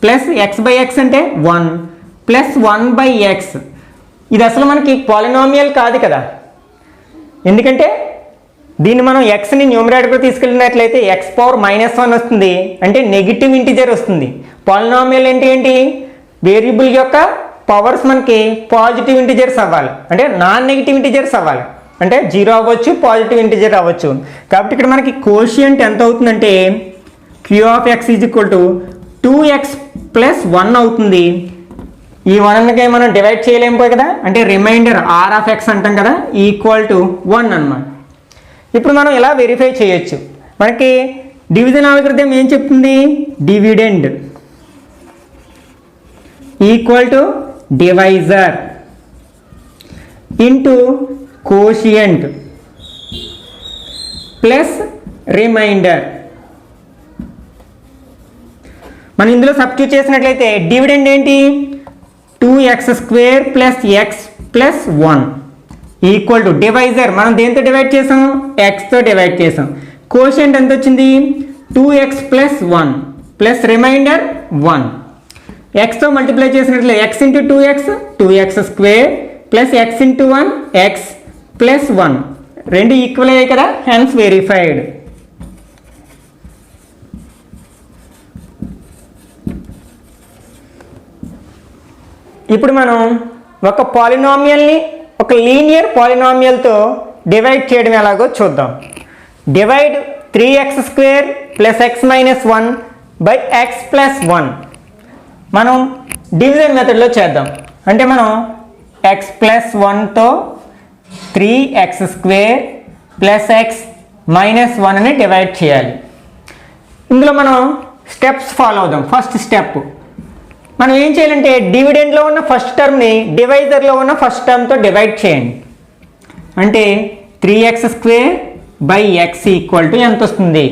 plus x by x అంటే 1 ప్లస్ 1 బై x. ఇది అసలు మనకి పాలినామియల్ కాదు కదా, ఎందుకంటే దీన్ని మనం xని న్యూమరేటర్కి తీసుకెళ్ళినట్లయితే x పవర్ -1 వస్తుంది, అంటే నెగిటివ్ ఇంటిజర్ వస్తుంది. పాలినామియల్ ఏంటి? వేరియబుల్ యొక్క పవర్స్ మనకి పాజిటివ్ ఇంటిజర్స్ అవ్వాలి, అంటే నాన్ నెగిటివ్ ఇంటిజర్స్ అవ్వాలి. అంటే 0 అవ్వచ్చు, పాజిటివ్ ఇంటిజర్ అవ్వచ్చు. కాబట్టి ఇక్కడ మనకి కోషియంట్ ఎంత అవుతుందంటే q of x is equal to 2x plus 1 అవుతుంది. ఈ 1కి మనం డివైడ్ చేయలేము కదా, అంటే రిమైండర్ r ఆఫ్ x అంటాం కదా, ఈక్వల్ టు 1 అన్నమాట. ఇప్పుడు మనం ఇలా వెరిఫై చేయొచ్చు. మనకి డివిజన్ ఆల్గోరిథం ఏం చెప్తుంది? Dividend equal to divisor into quotient plus reminder. మనం ఇందులో సబ్స్టిట్యూట్ చేసినట్లయితే డివిడెండ్ ఏంటి? 2x² plus x plus 1 equal to divisor మనం దేంతో డివైడ్ చేసాం? xతో డివైడ్ చేసాం. కోషియంట్ ఎంత వచ్చింది 2x ప్లస్ 1 ప్లస్ రిమైండర్ 1. ఎక్స్తో మల్టిప్లై చేసినట్లే x into 2x square plus x into 1 x plus 1 రెండు ఈక్వల్ అయ్యాయి కదా, హెన్స్ వెరిఫైడ్. ఇప్పుడు మనం ఒక పాలినామియల్ని ఒక లీనియర్ పాలినామియల్తో డివైడ్ చేయడం ఎలాగో చూద్దాం. Divide 3x square plus x minus 1 by x plus 1 మనం డివిజన్ మెథడ్లో చేద్దాం. అంటే మనం x ప్లస్ 1తో 3x square plus x minus 1ని డివైడ్ చేయాలి. ఇందులో మనం స్టెప్స్ ఫాలో అవుదాం. ఫస్ట్ స్టెప్ మనం ఏం చేయాలంటే డివిడెండ్లో ఉన్న ఫస్ట్ టర్మ్ని డివైజర్లో ఉన్న ఫస్ట్ టర్మ్తో డివైడ్ చేయండి. అంటే 3x square by x equal to ఎంత వస్తుంది,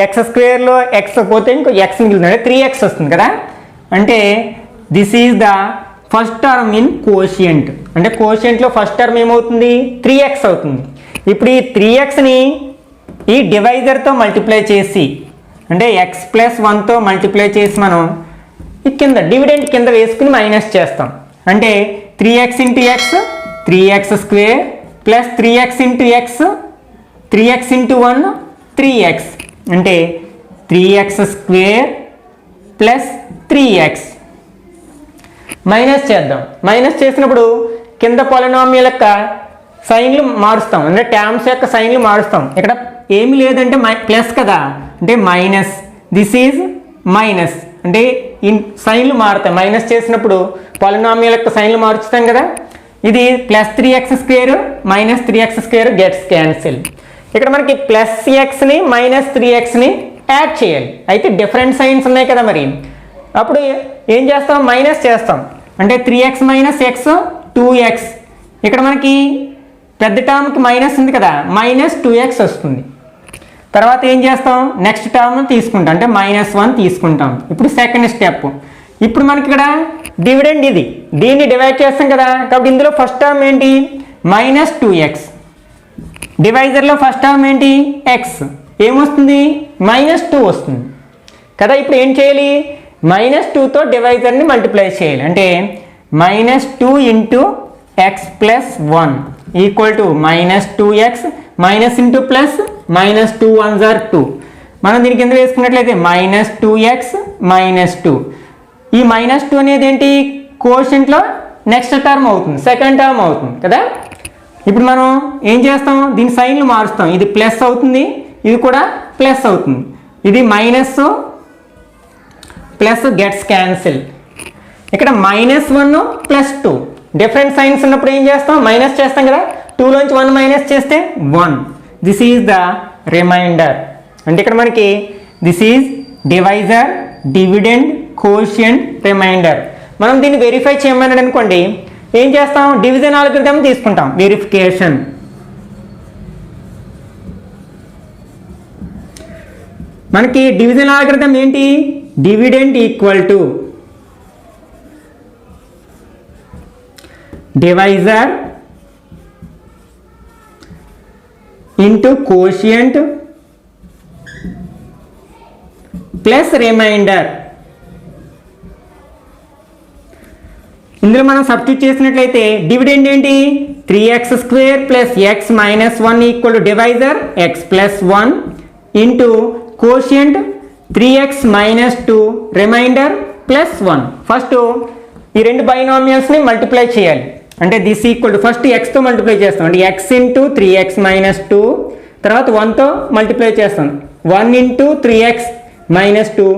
ఎక్స్ స్క్వేర్లో ఎక్స్ పోతే ఇంకో ఎక్స్ మిగులుతుంది, 3x వస్తుంది కదా. అంటే this is the first term in quotient. అంటే కోషియంట్లో ఫస్ట్ టర్మ్ ఏమవుతుంది 3x అవుతుంది. ఇప్పుడు ఈ 3xని ఈ డివైజర్తో మల్టిప్లై చేసి అంటే x ప్లస్ 1తో మల్టిప్లై చేసి మనం ఈ కింద డివిడెంట్ కింద వేసుకుని మైనస్ చేస్తాం. అంటే 3x into X 3x square plus 3x into X 3x into 1 3x అంటే 3x square plus 3x minus చేద్దాం. మైనస్ చేసినప్పుడు కింద పాలినామియల్ యొక్క సైన్లు మారుస్తాం, అంటే టర్మ్స్ యొక్క సైన్లు మారుస్తాం. ఇక్కడ ఏమి లేదంటే ప్లస్ కదా, అంటే మైనస్, దిస్ ఈజ్ మైనస్, అంటే ఈ సైన్లు మారుతాయి. మైనస్ చేసినప్పుడు పాలినామియల్ యొక్క సైన్లు మార్చుతాం కదా. ఇది plus 3x square minus 3x square gets cancel. ఇక్కడ మనకి ప్లస్ ఎక్స్ని మైనస్ 3xని యాడ్ చేయాలి. అయితే డిఫరెంట్ సైన్స్ ఉన్నాయి కదా, మరి అప్పుడు ఏం చేస్తాం మైనస్ చేస్తాం. అంటే 3x మైనస్ ఎక్స్ 2x, ఇక్కడ మనకి పెద్ద టర్మ్కి మైనస్ ఉంది కదా, మైనస్ 2x వస్తుంది. తర్వాత ఏం చేస్తాం నెక్స్ట్ టర్మ్ తీసుకుంటాం, అంటే -1 తీసుకుంటాం. ఇప్పుడు సెకండ్ స్టెప్. ఇప్పుడు మనకి ఇక్కడ డివిడెండ్ ఇది, దీన్ని డివైడ్ చేస్తాం కదా, కాబట్టి ఇందులో ఫస్ట్ టర్మ్ ఏంటి -2x, డివైజర్లో ఫస్ట్ టర్మ్ ఏంటి x, ఏమొస్తుంది -2 వస్తుంది కదా. ఇప్పుడు ఏం చేయాలి -2తో డివైజర్ని మల్టిప్లై చేయాలి. అంటే -2 into x plus 1 equal to -2x minus into plus -2 1s are 2. మనం దీని కింద వేసుకున్నట్లయితే -2x -2. ఈ -2 అనేది ఏంటి కోషెంట్లో నెక్స్ట్ టర్మ్ అవుతుంది, సెకండ్ టర్మ్ అవుతుంది కదా. ఇప్పుడు మనం ఏం చేస్తాం దీని సైన్లు మారుస్తాం. ఇది ప్లస్ అవుతుంది, ఇది కూడా ప్లస్ అవుతుంది. ఇది మైనస్ ప్లస్ గెట్స్ క్యాన్సిల్. ఇక్కడ -1 ప్లస్ 2 డిఫరెంట్ సైన్స్ ఉన్నప్పుడు ఏం చేస్తాం మైనస్ చేస్తాం కదా, 2లోంచి 1 మైనస్ చేస్తే 1. This is the remainder. అంటే ఇక్కడ మనకి this is divisor, dividend, quotient, remainder. మనం దీన్ని వెరిఫై చేయమన్నాడు అనుకోండి, ఏం చేస్తాం డివిజన్ ఆల్గరిథం తీసుకుంటాం, వెరిఫికేషన్. మనకి డివిజన్ ఆల్గరిథం ఏంటి dividend equal to divisor into quotient plus remainder. ఇందులో మనం సబ్స్టిట్యూట్ చేసినట్లయితే డివిడెండ్ ఏంటి 3x square plus x minus 1 equal to divisor x plus 1 into quotient 3x minus 2 remainder plus 1. First ఈ రెండు బైనామియల్స్ని multiply చేయాలి. అంటే దిస్ ఈక్వల్ టు ఫస్ట్ ఎక్స్తో multiply చేస్తాం, అంటే x ఇంటూ 3x మైనస్ 2, తర్వాత 1తో మల్టిప్లై చేస్తాం, 1 into 3x minus 2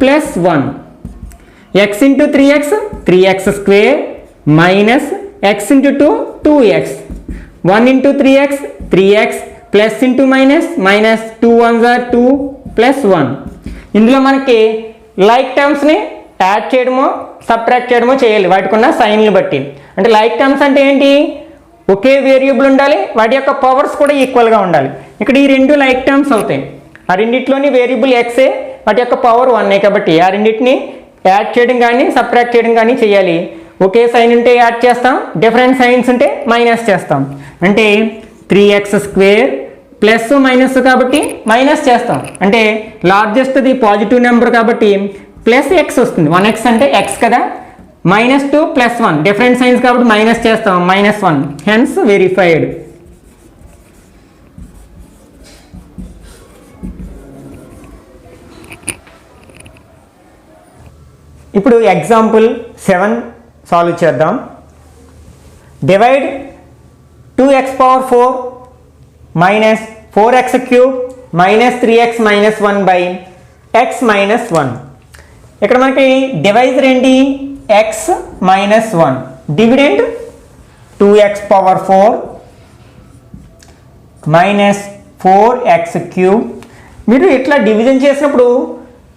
plus 1. x into 3x square minus x into 2x, 1 into 3x plus into minus 2 1s are 2 plus 1. ఇందులో మనకి like టర్మ్స్ని add చేయడమో subtract చేయడమో చేయాలి వాటికి ఉన్న సైన్లు బట్టి. అంటే లైక్ టర్మ్స్ అంటే ఏంటి ఒకే వేరియబుల్ ఉండాలి, వాటి యొక్క పవర్స్ కూడా ఈక్వల్గా ఉండాలి. ఇక్కడ ఈ రెండు లైక్ టర్మ్స్ అవుతాయి. ఆ రెండింటిలోని వేరియబుల్ ఎక్సే, వాటి యొక్క పవర్ 1 కాబట్టి ఆ రెండింటిని యాడ్ చేయడం కానీ సబ్ట్రాక్ట్ చేయడం కానీ చేయాలి. ఒకే సైన్ ఉంటే యాడ్ చేస్తాం, డిఫరెంట్ సైన్స్ ఉంటే మైనస్ చేస్తాం. అంటే 3x స్క్వేర్ ప్లస్ మైనస్ కాబట్టి మైనస్ చేస్తాం, అంటే లార్జెస్ట్ది పాజిటివ్ నెంబర్ కాబట్టి ప్లస్ ఎక్స్ వస్తుంది. 1x అంటే ఎక్స్ కదా, -2 + 1 డిఫరెంట్ సైన్స్ కాబట్టి మైనస్ చేస్తాం, -1 హెన్స్ వెరిఫైడ్. ఇప్పుడు ఎగ్జాంపుల్ 7 సాల్వ్ చేద్దాం. Divide 2x⁴ - 4x³ - 3x - 1 by x - 1. ఇక్కడ మనకి డివైజర్ ఏంటి, x - 1, డివిడెండ్ 2x⁴ - 4x³. మీరు ఇట్లా డివిజన్ చేసినప్పుడు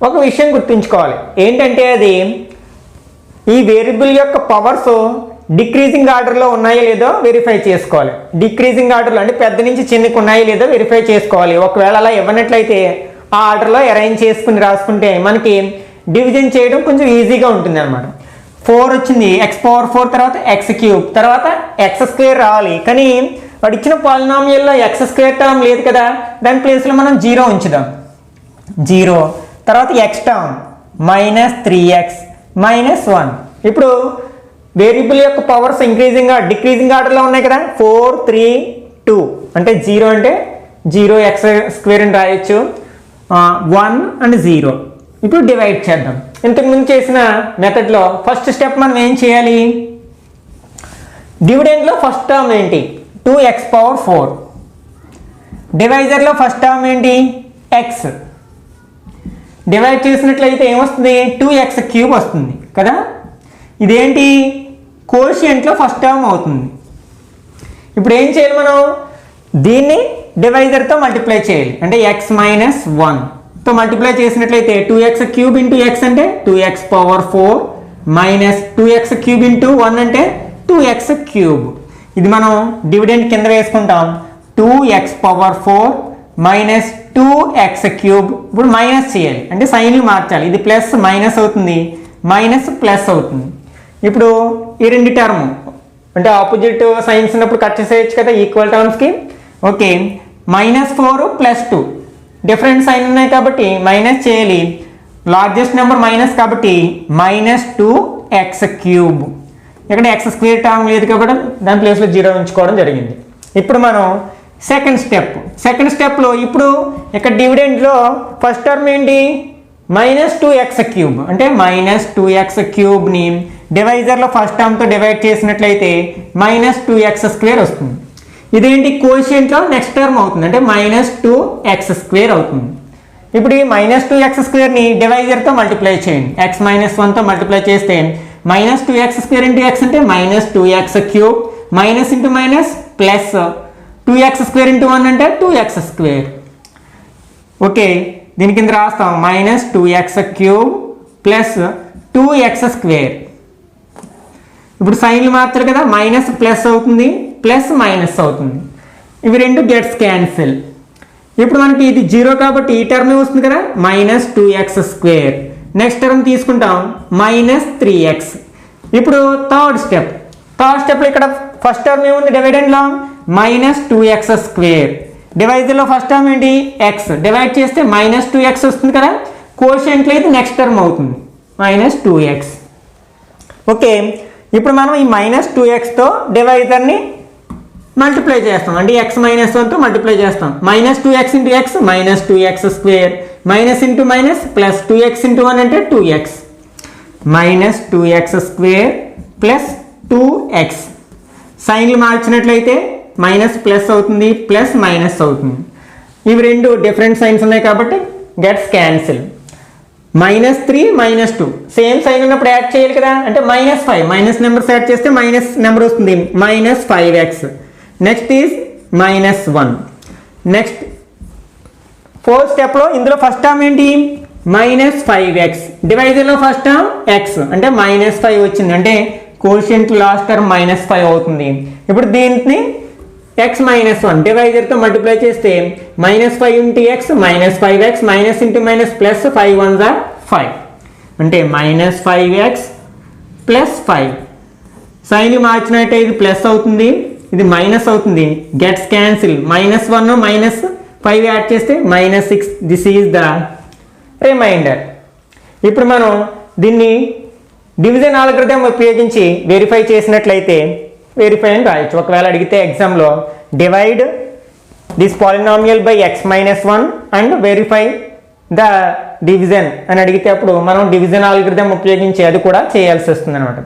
ఒక విషయం గుర్తుంచుకోవాలి, ఏంటంటే అది ఈ వేరియబుల్ యొక్క పవర్స్ డిక్రీజింగ్ ఆర్డర్లో ఉన్నాయో లేదో వెరిఫై చేసుకోవాలి. డిక్రీజింగ్ ఆర్డర్లో అంటే పెద్ద నుంచి చిన్నకి ఉన్నాయో లేదో వెరిఫై చేసుకోవాలి. ఒకవేళ అలా ఇవ్వనట్లయితే ఆ ఆర్డర్లో అరేంజ్ చేసుకుని రాసుకుంటే మనకి డివిజన్ చేయడం కొంచెం ఈజీగా ఉంటుంది అనమాట. 4 వచ్చింది, x⁴ తర్వాత x³ తర్వాత x² రావాలి, కానీ వాడు ఇచ్చిన పాలినామియల్లో x² టర్మ్ లేదు కదా, దాని ప్లేస్లో మనం 0 ఉంచుదాం. 0 తర్వాత x టర్మ్ -3x - 1. ఇప్పుడు వేరియబుల్ యొక్క పవర్స్ ఇంక్రీజింగ్ డిక్రీజింగ్ ఆర్డర్లో ఉన్నాయి కదా, 4 3 2 అంటే 0 అంటే 0x² అని రాయొచ్చు, 1 అండ్ 0. ఇప్పుడు డివైడ్ చేద్దాం. ఇంతకుముందు చేసిన మెథడ్లో ఫస్ట్ స్టెప్ మనం ఏం చేయాలి, డివిడెండ్లో ఫస్ట్ టర్మ్ ఏంటి 2x⁴, డివైజర్లో ఫస్ట్ టర్మ్ ఏంటి x, డివైడ్ చేసినట్లయితే ఏమొస్తుంది 2x³ వస్తుంది కదా. ఇదేంటి కోషియంట్లో ఫస్ట్ టర్మ్ అవుతుంది. ఇప్పుడు ఏం చేయాలి, మనం దీన్ని డివైజర్తో మల్టిప్లై చేయాలి, అంటే x - 1తో మల్టిప్లై చేసినట్లయితే 2x³ × x అంటే 2x⁴ - 2x³ × 1 అంటే 2x³. ఇది మనం డివిడెండ్ కింద వేసుకుంటాం, 2x⁴ - 2x³. ఇప్పుడు మైనస్ చేయాలి, అంటే సైన్లు మార్చాలి, ఇది ప్లస్ మైనస్ అవుతుంది, మైనస్ ప్లస్ అవుతుంది. ఇప్పుడు ఈ రెండు టర్మ్ అంటే ఆపోజిట్ సైన్స్ ఉన్నప్పుడు కట్ చేసేయచ్చు కదా ఈక్వల్ టర్మ్స్కి. ఓకే, -4 + 2 డిఫరెంట్ సైన్ ఉన్నాయి కాబట్టి మైనస్ చేయాలి, లార్జెస్ట్ నెంబర్ మైనస్ కాబట్టి -2x³. ఇక్కడ x² టర్మ్ లేదు కాబట్టి దాని ప్లేస్లో 0 ఉంచుకోవడం జరిగింది. ఇప్పుడు మనం సెకండ్ స్టెప్లో ఇప్పుడు ఇక్కడ డివిడెండ్లో ఫస్ట్ టర్మ్ ఏంటి -2x³ అంటే -2x³ని డివైజర్లో ఫస్ట్ టర్మ్తో డివైడ్ చేసినట్లయితే -2x² వస్తుంది. ఇదేంటి కోషియంట్లో నెక్స్ట్ టర్మ్ అవుతుంది, అంటే -2x² అవుతుంది. ఇప్పుడు ఈ -2x²ని డివైజర్తో మల్టిప్లై చేయండి, x - 1తో మల్టిప్లై చేస్తే -2x² × x అంటే -2x³ minus into minus plus 2x² × 1 అంటే 2x². ఓకే, దీని కింద రాస్తాం -2x³ ప్లస్ 2x². ఇప్పుడు సైన్లు మార్చారు కదా, మైనస్ ప్లస్ అవుతుంది, ప్లస్ మైనస్ అవుతుంది, ఇవి రెండు గెట్స్ క్యాన్సిల్. ఇప్పుడు మనకి ఇది 0 కాబట్టి ఈ టర్మ్ వస్తుంది కదా, -2x². నెక్స్ట్ టర్మ్ తీసుకుంటాం -3x. ఇప్పుడు థర్డ్ స్టెప్లో ఇక్కడ ఫస్ట్ టర్మ్ ఏముంది డివైడెండ్లో -2x², డివైజర్లో ఫస్ట్ టర్మ్ ఏంటి x, డివైడ్ చేస్తే -2x వస్తుంది కదా, కోషియంట్లో అయితే నెక్స్ట్ టర్మ్ అవుతుంది -2x. ఓకే, ఇప్పుడు మనం ఈ -2xతో డివైజర్ని మల్టిప్లై చేస్తాం, అంటే x - 1తో మల్టిప్లై చేస్తాం, -2x × x -2x², minus into minus plus 2x × 1 అంటే 2x, -2x² ప్లస్ 2x. సైన్లు మార్చినట్లయితే మైనస్ ప్లస్ అవుతుంది, ప్లస్ మైనస్ అవుతుంది, ఇవి రెండు డిఫరెంట్ సైన్స్ ఉన్నాయి కాబట్టి గెట్స్ క్యాన్సిల్. -3 -2 సేమ్ సైన్ ఉన్నప్పుడు యాడ్ చేయాలి కదా, అంటే -5 మైనస్ నెంబర్స్ యాడ్ చేస్తే మైనస్ నెంబర్ వస్తుంది, -5x. Next is -1. Next fourth స్టెప్లో ఇందులో ఫస్ట్ టర్మ్ ఏంటి -5x, డివైజర్లో ఫస్ట్ టర్మ్ x అంటే -5 వచ్చింది, అంటే కోషియంట్ లాస్ట్ టర్మ్ -5 అవుతుంది. ఇప్పుడు దీన్ని x - 1 డివైజర్తో మల్టిప్లై చేస్తే -5 × x -5x minus into minus plus 5 1s are 5 అంటే -5x ప్లస్ 5. సైన్ మార్చినట్టే ఇది ప్లస్ అవుతుంది, ఇది మైనస్ అవుతుంది, గెట్స్ క్యాన్సిల్, -1 -5 యాడ్ చేస్తే -6. This is the remainder. ఇప్పుడు మనం దీన్ని డివిజన్ ఆల్గరిథం ఉపయోగించి వెరిఫై చేసినట్లయితే వెరిఫై అని రాయొచ్చు. ఒకవేళ అడిగితే ఎగ్జామ్లో divide this polynomial by x-1 and verify the division అని అడిగితే అప్పుడు మనం డివిజన్ ఆల్గరిథం ఉపయోగించి అది కూడా చేయాల్సి వస్తుంది అనమాట.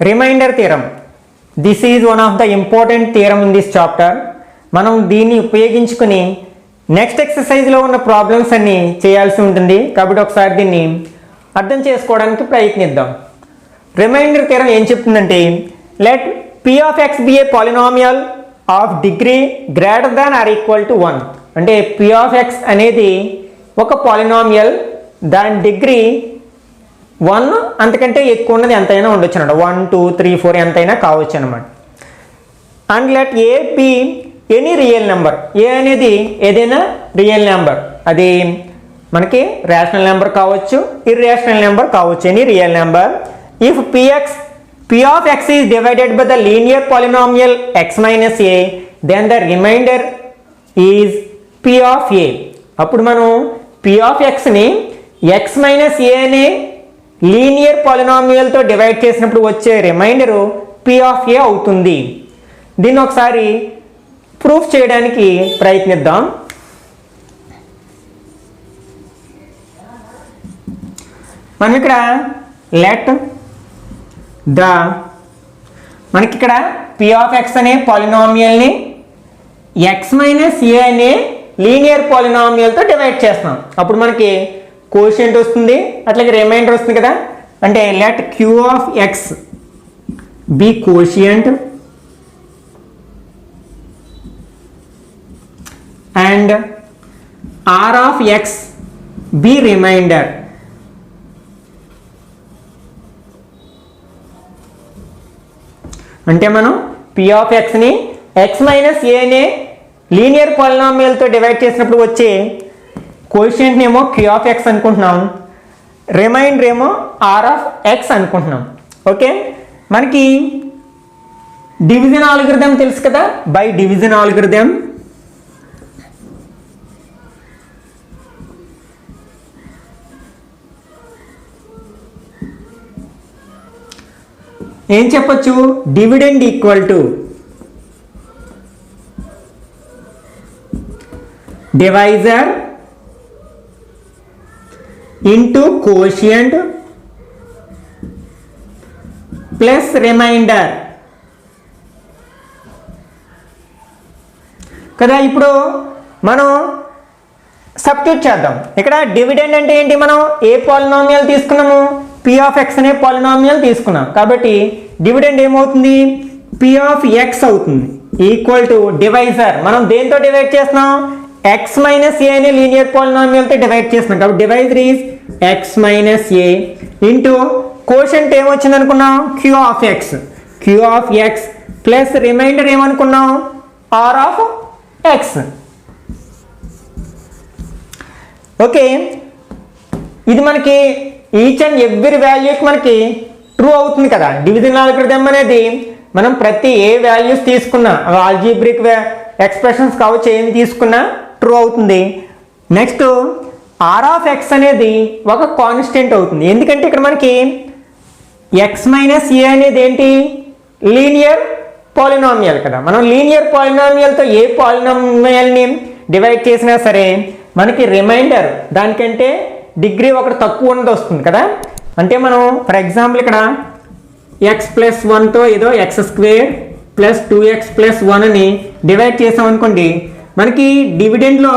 Remainder theorem, this is one of the important theorem in this chapter. మనం దీన్ని ఉపయోగించుకుని నెక్స్ట్ ఎక్సర్సైజ్లో ఉన్న ప్రాబ్లమ్స్ అన్ని చేయాల్సి ఉంటుంది. కాబట్టి ఒకసారి దీన్ని అర్థం చేసుకోవడానికి ప్రయత్నిద్దాం. రిమైండర్ థియరం ఏం చెప్తుందంటే, let p of x be a polynomial of degree greater than or equal to 1. అంటే p of x అనేది ఒక పాలినామియల్, దాని డిగ్రీ 1 అంతకంటే ఎక్కువ ఉన్నది ఎంతైనా ఉండొచ్చు అనమాట. 1 2 3 4 ఎంతైనా కావచ్చు అనమాట. And let a be any real number, a అనేది ఏదైనా రియల్ నెంబర్, అది మనకి రేషనల్ నెంబర్ కావచ్చు, ఇర్రేషనల్ నెంబర్ కావచ్చు, any real number. If p of x is divided by the linear polynomial x minus a, then the remainder is p of a. అప్పుడు మనం p of xని x minus a అనే linear పాలినామియల్తో divide చేసినప్పుడు వచ్చే reminder p of a అవుతుంది. దీన్ని ఒకసారి ప్రూఫ్ చేయడానికి ప్రయత్నిద్దాం. మనం ఇక్కడ లెట్ మనకి ఇక్కడ p of x అనే పాలినామియల్ని x మైనస్ a అనే లీనియర్ పాలినామియల్తో డివైడ్ చేస్తాం. అప్పుడు మనకి కోషియంట్ వస్తుంది, అట్లాగే రిమైండర్ వస్తుంది కదా. అంటే let q of x be quotient and r of x be remainder. అంటే మనం p of xని x మైనస్ a అనే లీనియర్ పాలినామియల్తో డివైడ్ చేసినప్పుడు వచ్చే కోషియంట్ని ఏమో q of x అనుకుంటున్నాం, రిమైండర్ ఏమో r of x అనుకుంటున్నాం. ఓకే, మనకి డివిజన్ ఆల్గరిథం తెలుసు కదా. బై డివిజన్ ఆల్గరిథం ఏం చెప్పొచ్చు, dividend equal to divisor into quotient plus remainder కదా. ఇప్పుడు మనం సబ్స్టిట్యూట్ చేద్దాం. ఇక్కడ డివిడెండ్ అంటే ఏంటి, మనం ఏ పాలినామియల్ తీసుకున్నాము, p of x అనే పాలినామియల్ తీసుకున్నాం. కాబట్టి డివిడెండ్ ఏమవుతుంది, p of x అవుతుంది ఈక్వల్ టు డివైజర్. మనం దేంతో డివైడ్ చేస్తున్నాం, x మైనస్ ఏ అనే లీనియర్ పాలినామియల్తో డివైడ్ చేస్తున్నాం. కాబట్టి divisor is x minus a into quotient ఏమొచ్చింది అనుకున్నాం, q of x plus remainder ఏమనుకున్నాం, r of x. ఓకే, ఇది మనకి ఈచ్ అండ్ ఎవ్రీ వాల్యూకి మనకి ట్రూ అవుతుంది కదా. డివిజన్ ఆల్గరిథం అనేది మనం ప్రతి ఏ వాల్యూస్ తీసుకున్నా, ఆల్జీబ్రిక్ ఎక్స్ప్రెషన్స్ కావచ్చు, ఏం తీసుకున్నా ట్రూ అవుతుంది. నెక్స్ట్ r of x అనేది ఒక కాన్స్టెంట్ అవుతుంది. ఎందుకంటే ఇక్కడ మనకి x మైనస్ ఏ అనేది ఏంటి, లీనియర్ పాలినామియల్ కదా. మనం లీనియర్ పాలినామియల్తో ఏ పాలినామియల్ని డివైడ్ చేసినా సరే మనకి రిమైండర్ దానికంటే డిగ్రీ ఒకటి తక్కువ ఉన్నది వస్తుంది కదా. అంటే మనం ఫర్ ఎగ్జాంపుల్ ఇక్కడ x+1తో ఏదో x² ప్లస్ 2x+1 అని డివైడ్ చేసాం అనుకోండి, మనకి డివిడెండ్లో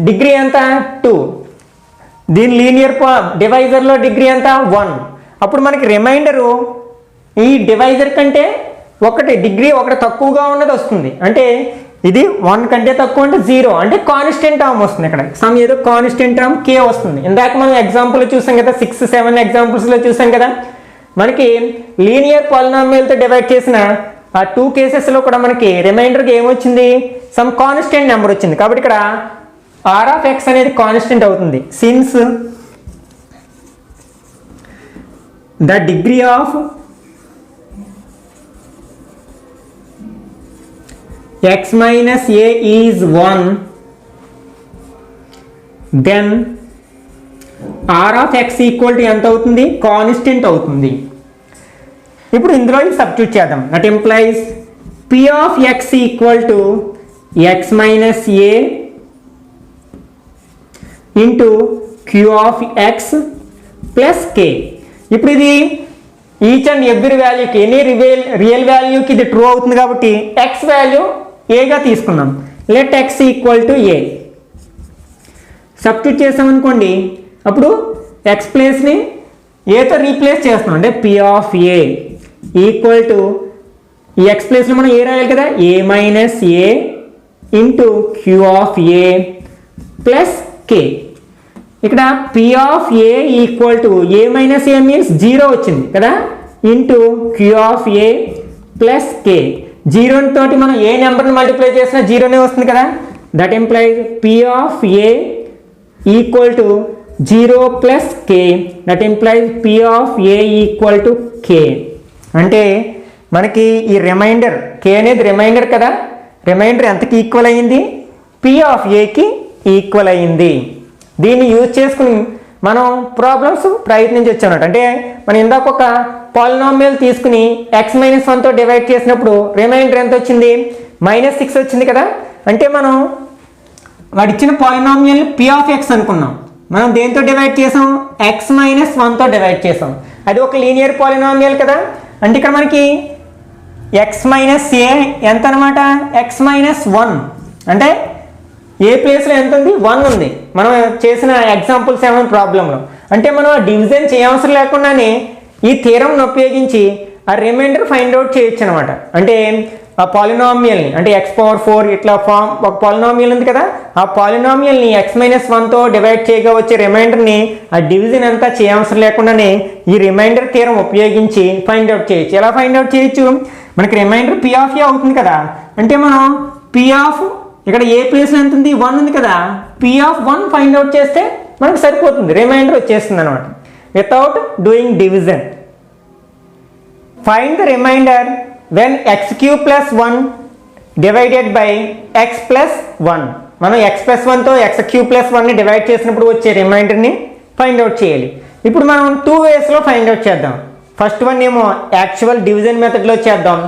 డిగ్రీ ఎంత 2, దీని లీనియర్ డివైజర్లో డిగ్రీ ఎంత 1. అప్పుడు మనకి రిమైండరు ఈ డివైజర్ కంటే ఒకటి డిగ్రీ ఒకటి తక్కువగా ఉన్నది వస్తుంది. అంటే ఇది 1 కంటే తక్కువ అంటే 0, అంటే కాన్స్టెంట్ టర్మ్ వస్తుంది. ఇక్కడ సమ్ ఏదో కాన్స్టెంట్ టర్మ్ k వస్తుంది. ఇందాక మనం ఎగ్జాంపుల్ చూసాం కదా, 6 7 ఎగ్జాంపుల్స్లో చూసాం కదా. మనకి లీనియర్ పాలినామియల్తో డివైడ్ చేసిన ఆ 2 కేసెస్లో కూడా మనకి రిమైండర్కి ఏమొచ్చింది, సమ్ కాన్స్టెంట్ నెంబర్ వచ్చింది. కాబట్టి ఇక్కడ r of x అనేది కాన్స్టెంట్ అవుతుంది. Since the degree of x minus a is 1, then r of x equal to ఎంత అవుతుంది? కాన్స్టెంట్ అవుతుంది. ఇప్పుడు ఇందులో సబ్స్టిట్యూట్ చేద్దాం. That implies p of x equal to x minus a into q of x plus k. ఇప్పుడు ఇది each and every వాల్యూకి any real వాల్యూకి ఇది ట్రూ అవుతుంది కాబట్టి x వాల్యూ ఏగా తీసుకున్నాం. Let x equal to a. Substitute చేసామనుకోండి, అప్పుడు ఎక్స్ ప్లేస్ని ఏతో రీప్లేస్ చేస్తున్నాం. అంటే p of a equal to ఈ ఎక్స్ ప్లేస్లో మనం ఏ రాయాలి కదా, a minus a into q of a plus k. ఇక్కడ p of a equal to a minus a means 0 వచ్చింది కదా, into q of a plus k. 0 తోటి మనం ఏ నెంబర్ని మల్టిప్లై చేసినా 0నే వస్తుంది కదా. That implies p of a equal to 0 plus k. That implies p of a equal to k. అంటే మనకి ఈ రిమైండర్ k అనేది రిమైండర్ కదా, రిమైండర్ ఎంతకి ఈక్వల్ అయ్యింది? p ఆఫ్ aకి ఈక్వల్ అయ్యింది. దీన్ని యూజ్ చేసుకుని మనం ప్రాబ్లమ్స్ ప్రయత్నించవచ్చు. అంటే మనం ఇందాక ఒక పాలినామియల్ తీసుకుని x మైనస్ 1తో డివైడ్ చేసినప్పుడు రిమైండర్ ఎంత వచ్చింది? -6 వచ్చింది కదా. అంటే మనం వాడు ఇచ్చిన పాలినామియల్ p ఆఫ్ x అనుకున్నాం. మనం దేంతో డివైడ్ చేసాం? x మైనస్ 1తో డివైడ్ చేసాం. అది ఒక లీనియర్ పాలినామియల్ కదా. అంటే ఇక్కడ మనకి x మైనస్ a ఎంత అనమాట? x minus 1. అంటే ఏ ప్లేస్లో ఎంత ఉంది? 1 ఉంది. మనం చేసిన ఎగ్జాంపుల్ 7 ప్రాబ్లంలో. అంటే మనం ఆ డివిజన్ చేయవసరం లేకుండానే ఈ థీరంను ఉపయోగించి ఆ రిమైండర్ ఫైండ్ అవుట్ చేయొచ్చు అనమాట. అంటే ఆ పాలినామియల్ని, అంటే x⁴ ఇట్లా ఒక పాలినామియల్ ఉంది కదా, ఆ పాలినామియల్ని x మైనస్ 1తో డివైడ్ చేయగా వచ్చే రిమైండర్ని ఆ డివిజన్ అంతా చేయవసరం లేకుండానే ఈ రిమైండర్ థీరం ఉపయోగించి ఫైండ్ అవుట్ చేయొచ్చు. ఎలా ఫైండ్ అవుట్ చేయొచ్చు? మనకి రిమైండర్ p ఆఫ్ a అవుతుంది కదా. అంటే మనం p ఆఫ్ ఇక్కడ ఏ ప్లేస్లో ఎంత ఉంది? 1 ఉంది కదా. p ఆఫ్ 1 ఫైండ్ అవుట్ చేస్తే మనకు సరిపోతుంది, రిమైండర్ వచ్చేస్తుంది అనమాట, without doing division. Find the remainder when x³ plus 1 divided by x plus 1. మనం x plus 1తో x³ plus 1ని డివైడ్ చేసినప్పుడు వచ్చే రిమైండర్ని ఫైండ్ అవుట్ చేయాలి. ఇప్పుడు మనం 2 వేస్లో ఫైండ్ అవుట్ చేద్దాం. ఫస్ట్ వన్ ఏమో యాక్చువల్ డివిజన్ మెథడ్లో చేద్దాం.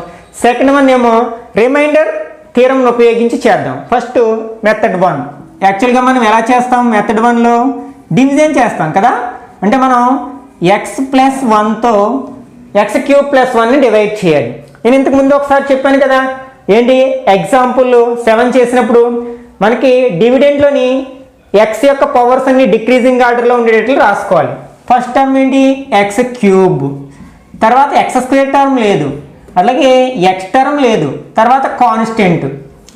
సెకండ్ వన్ ఏమో రిమైండర్ థీరంను ఉపయోగించి చేద్దాం. First method 1. యాక్చువల్గా మనం ఎలా చేస్తాం? మెథడ్ 1లో డివిజన్ చేస్తాం కదా. అంటే మనం x plus 1తో x³ plus 1ని డివైడ్ చేయాలి. నేను ఇంతకు ముందు ఒకసారి చెప్పాను కదా, ఏంటి ఎగ్జాంపుల్ 7 చేసినప్పుడు మనకి డివిడెంట్లోని x యొక్క పవర్స్ అన్ని డిక్రీజింగ్ ఆర్డర్లో ఉండేటట్లు రాసుకోవాలి. ఫస్ట్ టర్మ్ ఏంటి? x³, తర్వాత x² టర్మ్ లేదు, అలాగే x టర్మ్ లేదు, తర్వాత కాన్స్టెంట్.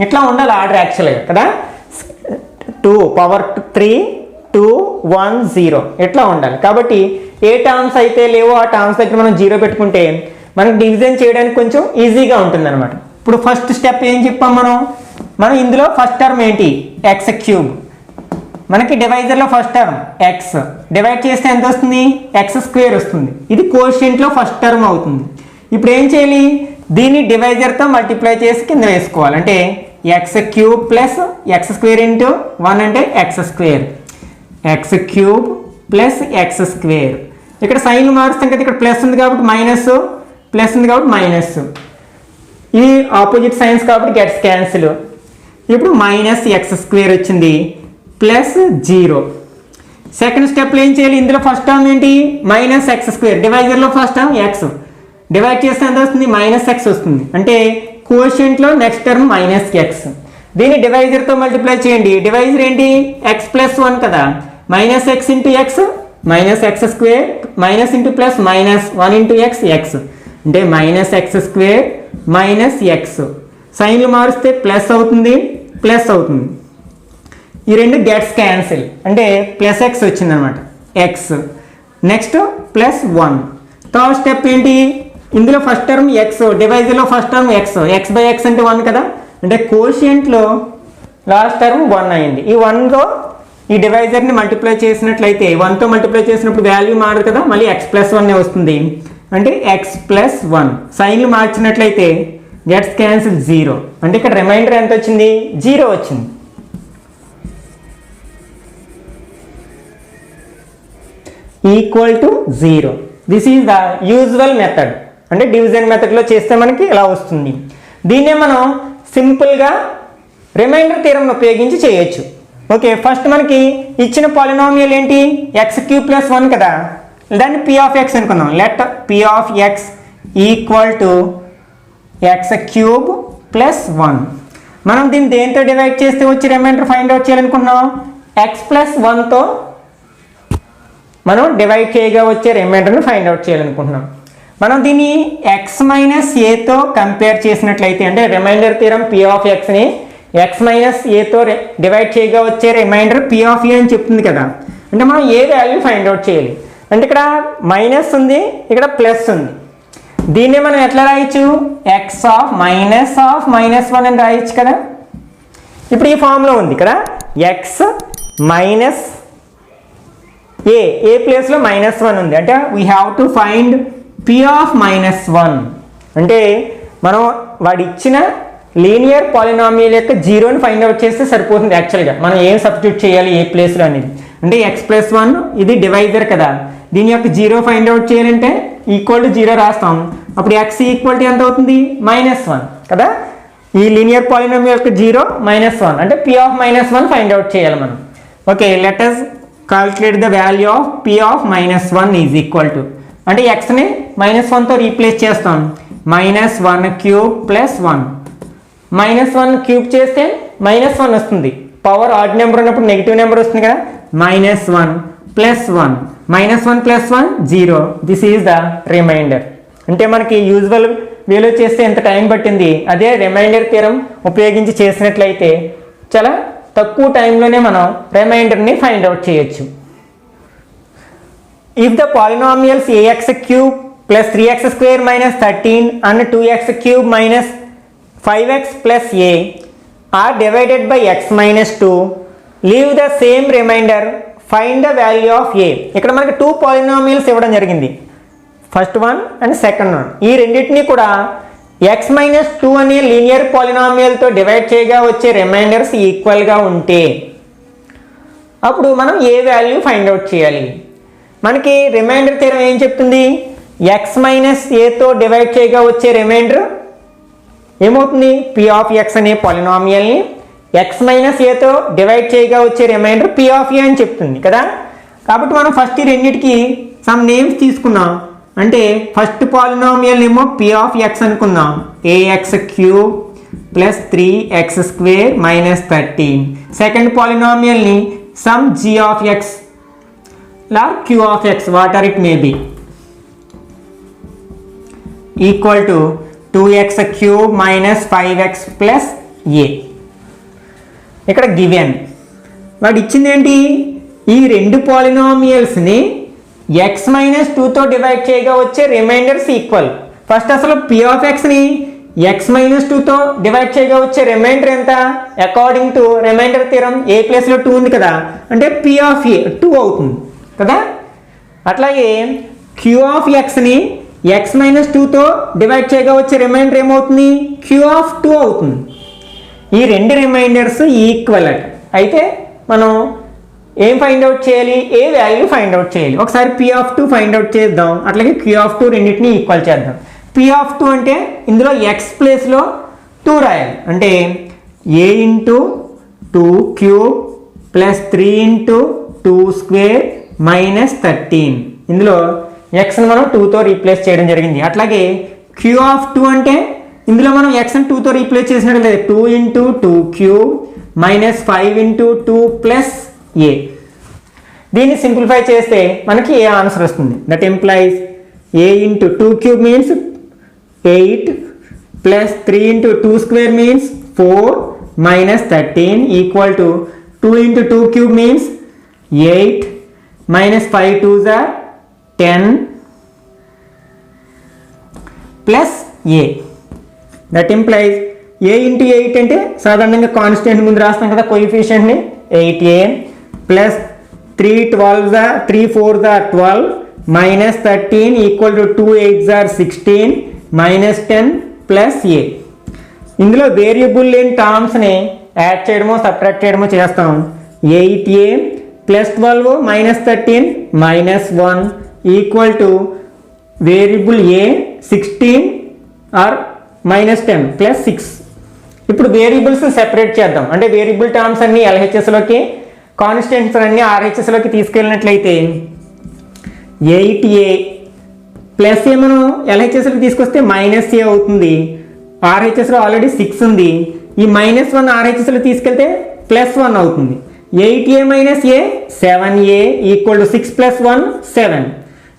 ఇట్లా ఉండాలి ఆర్డర్ యాక్చువల్గా కదా. 2 పవర్ 3 2 1 0 ఇట్లా ఉండాలి. కాబట్టి ఏ టర్మ్స్ అయితే లేవో ఆ టర్మ్స్ దగ్గర మనం 0 పెట్టుకుంటే మనకి డివిజన్ చేయడానికి కొంచెం ఈజీగా ఉంటుంది అనమాట. ఇప్పుడు ఫస్ట్ స్టెప్ ఏం చెప్పాం మనం ఇందులో ఫస్ట్ టర్మ్ ఏంటి? x³. మనకి డివైజర్లో ఫస్ట్ టర్మ్ x, డివైడ్ చేస్తే ఎంత వస్తుంది? x² వస్తుంది. ఇది కోషియంట్లో ఫస్ట్ టర్మ్ అవుతుంది. ఇప్పుడు ఏం చేయాలి? దీన్ని డివైజర్తో మల్టిప్లై చేసి కింద వేసుకోవాలి. అంటే x³ ప్లస్ x² ఇంటూ 1 అంటే x², x³ ప్లస్ x². ఇక్కడ సైన్లు మారుస్తాం కదా, ఇక్కడ ప్లస్ ఉంది కాబట్టి మైనస్, ప్లస్ ఉంది కాబట్టి మైనస్, ఇది ఆపోజిట్ సైన్స్ కాబట్టి గెట్స్ క్యాన్సిల్. ఇప్పుడు మైనస్ x² వచ్చింది ప్లస్ 0. సెకండ్ స్టెప్లో ఏం చేయాలి? ఇందులో ఫస్ట్ టర్మ్ ఏంటి? Minus x². డివైజర్లో ఫస్ట్ టర్మ్ x, డివైడ్ చేస్తే ఎంత వస్తుంది? -x వస్తుంది. అంటే కోషియంట్లో నెక్స్ట్ టర్మ్ -x. దీన్ని డివైజర్తో మల్టిప్లై చేయండి. డివైజర్ ఏంటి? x ప్లస్ 1 కదా. -x into x minus x² minus into plus minus 1 into x అంటే -x² మైనస్ x. సైన్లు మారిస్తే ప్లస్ అవుతుంది, ప్లస్ అవుతుంది. ఈ రెండు గెట్స్ క్యాన్సిల్, అంటే ప్లస్ x వచ్చింది అనమాట, x. Next plus 1. Third step ఏంటి? ఇందులో ఫస్ట్ టర్మ్ x, డివైజర్లో first term x by x అంటే 1 కదా. అంటే కోషియంట్లో లాస్ట్ టర్మ్ 1 అయింది. ఈ 1తో ఈ డివైజర్ని మల్టిప్లై చేసినట్లయితే 1తో మల్టిప్లై చేసినప్పుడు వాల్యూ మారదు కదా, మళ్ళీ x ప్లస్ 1 వస్తుంది. అంటే x ప్లస్ 1. సైన్లు మార్చినట్లయితే గెట్స్ క్యాన్సిల్ 0. అంటే ఇక్కడ రిమైండర్ ఎంత వచ్చింది? 0 వచ్చింది. Equal to 0. This is the usual method. అంటే డివిజన్ మెథడ్లో చేస్తే మనకి ఇలా వస్తుంది. దీన్నే మనం సింపుల్గా రిమైండర్ థియరంను ఉపయోగించి చేయొచ్చు. ఓకే, ఫస్ట్ మనకి ఇచ్చిన పాలినామియల్ ఏంటి? x³ + 1 కదా, దాన్ని p ఆఫ్ x అనుకుందాం. Let p of x equal to x³ + 1. మనం దీన్ని దేంతో డివైడ్ చేస్తే వచ్చి రిమైండర్ ఫైండ్ అవుట్ చేయాలనుకున్నాం? x + 1తో మనం డివైడ్ చేయగా వచ్చే రిమైండర్ని ఫైండ్ అవుట్ చేయాలనుకుంటున్నాం. మనం దీన్ని x - aతో కంపేర్ చేసినట్లయితే, అంటే రిమైండర్ థియరం p ఆఫ్ xని x - aతో డివైడ్ చేయగా వచ్చే రిమైండర్ p ఆఫ్ a అని చెప్తుంది కదా. అంటే మనం ఏ వాల్యూ ఫైండ్ అవుట్ చేయాలి అంటే ఇక్కడ మైనస్ ఉంది, ఇక్కడ ప్లస్ ఉంది. దీన్ని మనం ఎట్లా రాయొచ్చు? x ఆఫ్ -1 అని రాయొచ్చు కదా. ఇప్పుడు ఈ ఫామ్లో ఉంది ఇక్కడ x మైనస్ ఏ ప్లేస్లో -1 ఉంది. అంటే we have to find p of -1. అంటే మనం వాడు ఇచ్చిన లీనియర్ పాలినామియల్ యొక్క 0ని ఫైండ్ అవుట్ చేస్తే సరిపోతుంది. యాక్చువల్గా మనం ఏం సబ్స్టిట్యూట్ చేయాలి ఏ ప్లేస్లో అనేది. అంటే x + 1 ఇది డివైజర్ కదా, దీని యొక్క 0 ఫైండ్ అవుట్ చేయాలంటే ఈక్వల్ టు 0 రాస్తాం. అప్పుడు x ఈక్వల్ టు ఎంత అవుతుంది? -1 కదా. ఈ లీనియర్ పాలినామియల్ యొక్క 0 -1 అంటే p ఆఫ్ -1 ఫైండ్ అవుట్ చేయాలి మనం. Okay, let us calculate the value of p of -1 is equal to, అంటే xని -1తో రీప్లేస్ చేస్తాం. -1³ + 1. -1³ చేస్తే -1 వస్తుంది. పవర్ ఆడ్ నెంబర్ ఉన్నప్పుడు నెగిటివ్ నెంబర్ వస్తుంది కదా. -1 + 1 -1 + 1 0. This is the remainder. అంటే మనకి యూజువల్ వేలో చేస్తే ఎంత టైం పట్టింది, అదే రిమైండర్ థియరం ఉపయోగించి చేసినట్లయితే చాలా తక్కువ టైంలోనే మనం రిమైండర్ని ఫైండ్ అవుట్ చేయొచ్చు. If the polynomials ax³ + 3x² - 13 and 2x³ - 5x + a are divided by x - 2, leave the same remainder, find the value of a. ఇక్కడ మనకి 2 పాలినామియల్స్ ఇవ్వడం జరిగింది, first one and second one. ఈ రెండింటినీ కూడా x - 2 అనే linear పాలినామియల్తో డివైడ్ చేయగా వచ్చే రిమైండర్స్ ఈక్వల్గా ఉంటే అప్పుడు మనం ఏ వాల్యూ ఫైండ్ అవుట్ చేయాలి. మనకి రిమైండర్ థియరం ఏం చెప్తుంది? x - aతో డివైడ్ చేయగా వచ్చే రిమైండర్ ఏమవుతుంది? p ఆఫ్ x అనే పాలినామియల్ని x - aతో డివైడ్ చేయగా వచ్చే రిమైండర్ p ఆఫ్ a అని చెప్తుంది కదా. కాబట్టి మనం ఫస్ట్ ఈ రెండింటికి సమ్ నేమ్స్ తీసుకున్నాం. అంటే ఫస్ట్ పాలినామియల్ ఏమో p ఆఫ్ x అనుకుందాం, ax³ + 3x² - 13. సెకండ్ పాలినామియల్ని సమ్ g ఆఫ్ x లా q of x whatever it may be equal to 2x³ - 5x + a. ఇక్కడ గివెన్ వాడు ఇచ్చింది ఏంటి? ఈ రెండు పాలినామియల్స్ని x - 2తో డివైడ్ చేయగా వచ్చే రిమైండర్స్ ఈక్వల్. ఫస్ట్ అసలు p ఆఫ్ xని x - 2తో డివైడ్ చేయగా వచ్చే రిమైండర్ ఎంత? అకార్డింగ్ టు రిమైండర్ థియరం ఏ ప్లేస్లో 2 ఉంది కదా, అంటే p ఆఫ్ a 2 అవుతుంది కదా. అట్లాగే q ఆఫ్ xని x - 2తో డివైడ్ చేయగా వచ్చే రిమైండర్ ఏమవుతుంది? q ఆఫ్ 2 అవుతుంది. ఈ రెండు రిమైండర్స్ ఈక్వల్ అయితే మనం ఏం ఫైండ్ అవుట్ చేయాలి? ఏ వాల్యూ ఫైండ్ అవుట్ చేయాలి. ఒకసారి p ఆఫ్ 2 ఫైండ్ అవుట్ చేద్దాం, అట్లాగే q ఆఫ్ 2 రెండింటిని ఈక్వల్ చేద్దాం. p ఆఫ్ 2 అంటే ఇందులో x ప్లేస్లో 2 రాయాలి. అంటే a × 2³ + 3 × 2² - 13. ఇందులో xని మనం 2తో రీప్లేస్ చేయడం జరిగింది. అట్లాగే q ఆఫ్ 2 అంటే ఇందులో మనం xని 2తో రీప్లేస్ చేసినట్లయితే 2 × 2³ - 5 × 2 + a. దీన్ని సింప్లిఫై చేస్తే మనకి ఏ ఆన్సర్ వస్తుంది. That employees a × 2³ means 8 + 3 × 2² means 4 - 13 equal to 2 × 2³ means 8 - 5 2s are 10 + a. That employees a × 8 అంటే సాధారణంగా కాన్స్టెంట్ ముందు రాస్తాం కదా కోఎఫిషియంట్ని, 8a + 3 12s are 3 4s are 12 - 13 equal to 2 8s are 16 - 10 + a. ఇందులో వేరియబుల్ లేని టర్మ్స్ని యాడ్ చేయడమో సబ్ట్రాక్ట్ చేయడమో చేస్తాం. 8a plus 12 minus 13 minus 1 equal to variable a 16 or minus 10 plus 6. ఇప్పుడు వేరియబుల్స్ సెపరేట్ చేద్దాం. అంటే వేరియబుల్ టర్మ్స్ అన్ని ఎల్హెచ్ఎస్లోకి, కాన్స్టెంట్స్ అన్ని ఆర్హెచ్ఎస్లోకి తీసుకెళ్ళినట్లయితే 8a ప్లస్ ఏ మనం ఎల్హెచ్ఎస్లోకి తీసుకొస్తే మైనస్ ఏ అవుతుంది. ఆర్హెచ్ఎస్లో ఆల్రెడీ 6 ఉంది. ఈ మైనస్ 1 ఆర్హెచ్ఎస్లో తీసుకెళ్తే ప్లస్ 1 అవుతుంది. 8a minus A 7a equal to 6 plus 1 7.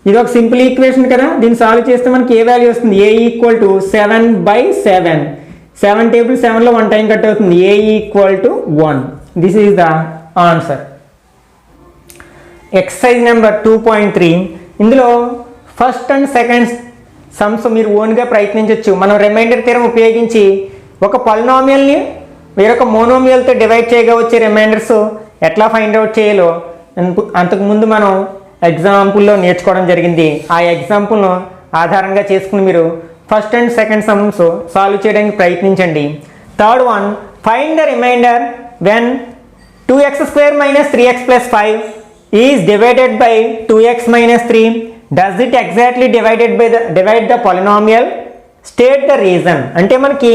ఇది ఒక సింపుల్ ఈక్వేషన్ కదా. దీన్ని సాల్వ్ చేస్తే మనకి ఏ వాల్యూ వస్తుంది? A equal to 7/7. 7 టేబుల్ 7లో 1 టైం కట్ అవుతుంది. A equal to 1. This is the answer. Exercise number 2.3. ఇందులో ఫస్ట్ అండ్ సెకండ్ సమ్స్ మీరు ఓన్గా ప్రయత్నించవచ్చు. మనం రిమైండర్ థియరం ఉపయోగించి ఒక పాలినామియల్ని వేరొక మోనోమియల్తో డివైడ్ చేయగా వచ్చే రిమైండర్స్ ఎట్లా ఫైండ్ అవుట్ చేయాలో అంతకుముందు మనం ఎగ్జాంపుల్లో నేర్చుకోవడం జరిగింది. ఆ ఎగ్జాంపుల్ను ఆధారంగా చేసుకుని మీరు first and second sums solve చేయడానికి ప్రయత్నించండి. Third one, find the remainder when 2x² minus 3x plus 5 is divided by 2x minus 3. Does it exactly divide the polynomial? State the reason. అంటే మనకి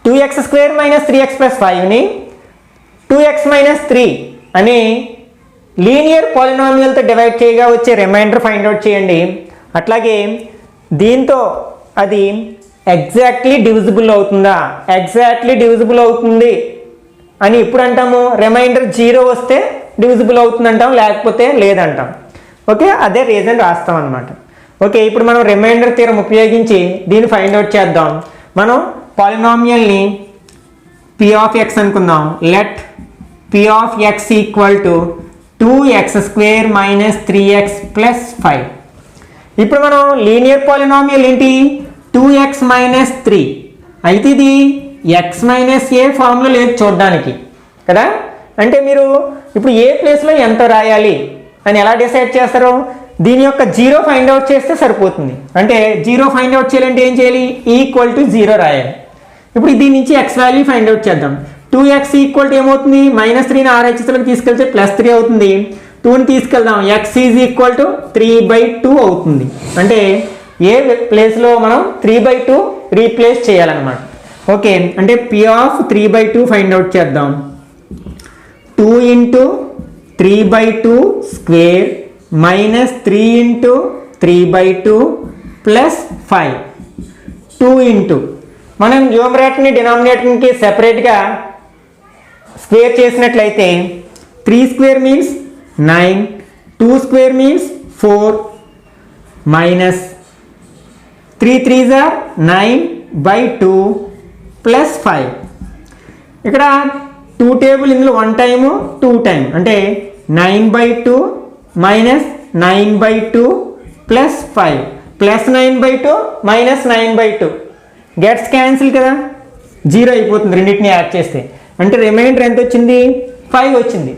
2x² మైనస్ 3x ప్లస్ 5ని 2x minus 3 అనే linear పాలినామియల్తో divide చేయగా వచ్చే reminder find out చేయండి. అట్లాగే దీంతో అది ఎగ్జాక్ట్లీ డివిజిబుల్ అవుతుందా? ఎగ్జాక్ట్లీ డివిజిబుల్ అవుతుంది అని ఇప్పుడు అంటాము. రిమైండర్ 0 వస్తే డివిజిబుల్ అవుతుంది అంటాం, లేకపోతే లేదంటాం. ఓకే, అదే రీజన్ రాస్తాం అనమాట. ఓకే, ఇప్పుడు మనం రిమైండర్ థియరం ఉపయోగించి దీన్ని ఫైండ్ అవుట్ చేద్దాం. మనం పాలినామియల్ని p ఆఫ్ x అనుకుందాం. Let p of x equal to 2x² minus 3x plus 5. ఇప్పుడు మనం లీనియర్ పాలినామియల్ ఏంటి? 2x minus 3. అయితే ఇది x మైనస్ ఏ ఫామ్లో లేదు చూడడానికి కదా. అంటే మీరు ఇప్పుడు ఏ ప్లేస్లో ఎంత రాయాలి అని ఎలా డిసైడ్ చేస్తారు? దీని యొక్క 0 ఫైండ్ అవుట్ చేస్తే సరిపోతుంది. అంటే 0 ఫైండ్ అవుట్ చేయాలంటే ఏం చేయాలి? ఈక్వల్ టు 0 రాయాలి. ఇప్పుడు దీని నుంచి x వాల్యూ ఫైండ్ అవుట్ చేద్దాం. 2x ఈక్వల్ టు ఏమవుతుంది? మైనస్ 3ని ఆర్హెచ్ఎస్లోకి తీసుకెళ్తే ప్లస్ 3 అవుతుంది. 2ని తీసుకెళ్దాం. x ఈజ్ ఈక్వల్ టు 3/2 అవుతుంది. అంటే ఏ ప్లేస్లో మనం 3/2 రీప్లేస్ చేయాలన్నమాట. ఓకే, అంటే p ఆఫ్ 3/2 ఫైండ్ అవుట్ చేద్దాం. 2 into 3/2 square minus 3 into 3/2 plus 5. 2 into మనం న్యూమరేటర్ని డినామినేటర్కి సెపరేట్గా స్క్వేర్ చేసినట్లయితే 3 square means 9, 2 square means 4 minus 3 3s or 9/2 plus 5. ఇక్కడ 2 టేబుల్ ఇందులో 1 టైము 2 టైం అంటే 9/2 minus 9/2 plus 5 plus 9/2 minus 9/2 gets cancel కదా, 0 అయిపోతుంది రెండింటిని యాడ్ చేస్తే. అంటే రిమైండర్ ఎంత వచ్చింది? 5 వచ్చింది.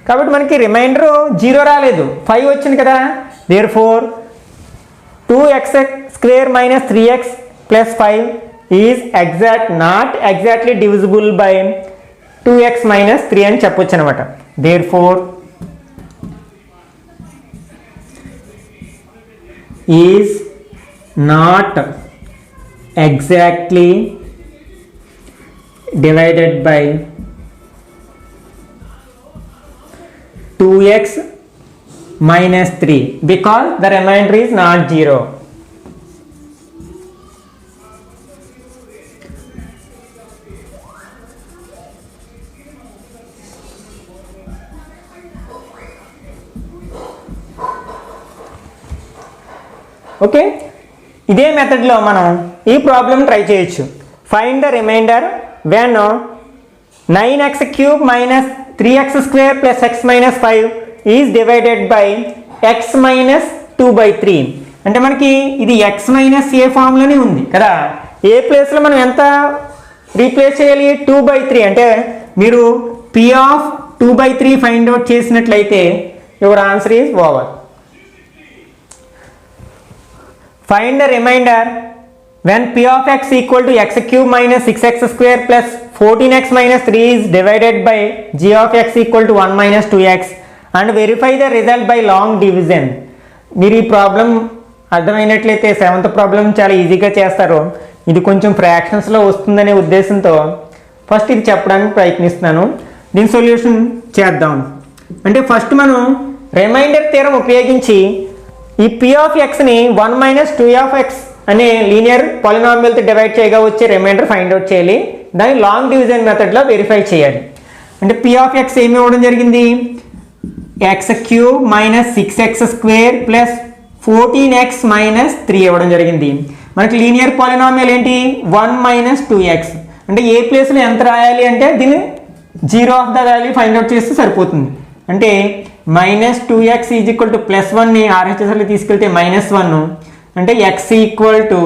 కాబట్టి మనకి రిమైండర్ 0 రాలేదు, 5 వచ్చింది కదా. Therefore 2x² minus 3x plus 5 is not exactly divisible by 2x minus 3 అని చెప్పొచ్చు అనమాట. Therefore is not exactly divided by 2x minus 3 because the remainder is not 0. Okay, ఇదే మెథడ్లో మనం ఈ ప్రాబ్లం ట్రై చేయొచ్చు. Find the remainder when 9x³ minus 3x² plus x minus 5 is divided by x minus 2/3. అంటే మనకి ఇది x minus ఏ ఫామ్లోనే ఉంది కదా. ఏ ప్లేస్లో మనం ఎంత రీప్లేస్ చేయాలి? 2/3. అంటే మీరు p ఆఫ్ 2/3 ఫైండ్ అవుట్ చేసినట్లయితే your answer is over. Find the remainder when p of x equal to x cube minus 6x square plus 14x minus 3 is divided by g of x equal to 1 minus 2x and verify the result by long division. మీరు ఈ problem అర్థమైనట్లయితే seventh problem చాలా ఈజీగా చేస్తారు. ఇది కొంచెం ఫ్రాక్షన్స్లో వస్తుందనే ఉద్దేశంతో first ఇది చెప్పడానికి ప్రయత్నిస్తున్నాను. దీని సొల్యూషన్ చేద్దాం. అంటే ఫస్ట్ మనం రిమైండర్ థియరం ఉపయోగించి ఈ p of xని 1 minus 2 of x అనే లీనియర్ పాలినామియల్తో డివైడ్ చేయగా వచ్చే రిమైండర్ ఫైండ్ అవుట్ చేయాలి. దాన్ని లాంగ్ డివిజన్ మెథడ్లో వెరిఫై చేయాలి. అంటే p of x ఏమి ఇవ్వడం జరిగింది, X cube minus 6x square plus 14x minus 3 ఇవ్వడం జరిగింది. మనకి లీనియర్ పాలినామియల్ ఏంటి, 1 మైనస్ 2x. అంటే ఏ ప్లేస్లో ఎంత రాయాలి అంటే దీన్ని zero of the value find out చేస్తే సరిపోతుంది. అంటే minus 2x is equal to plus 1ని ఆర్హెచ్ఎస్లో తీసుకెళ్తే -1, అంటే x equal to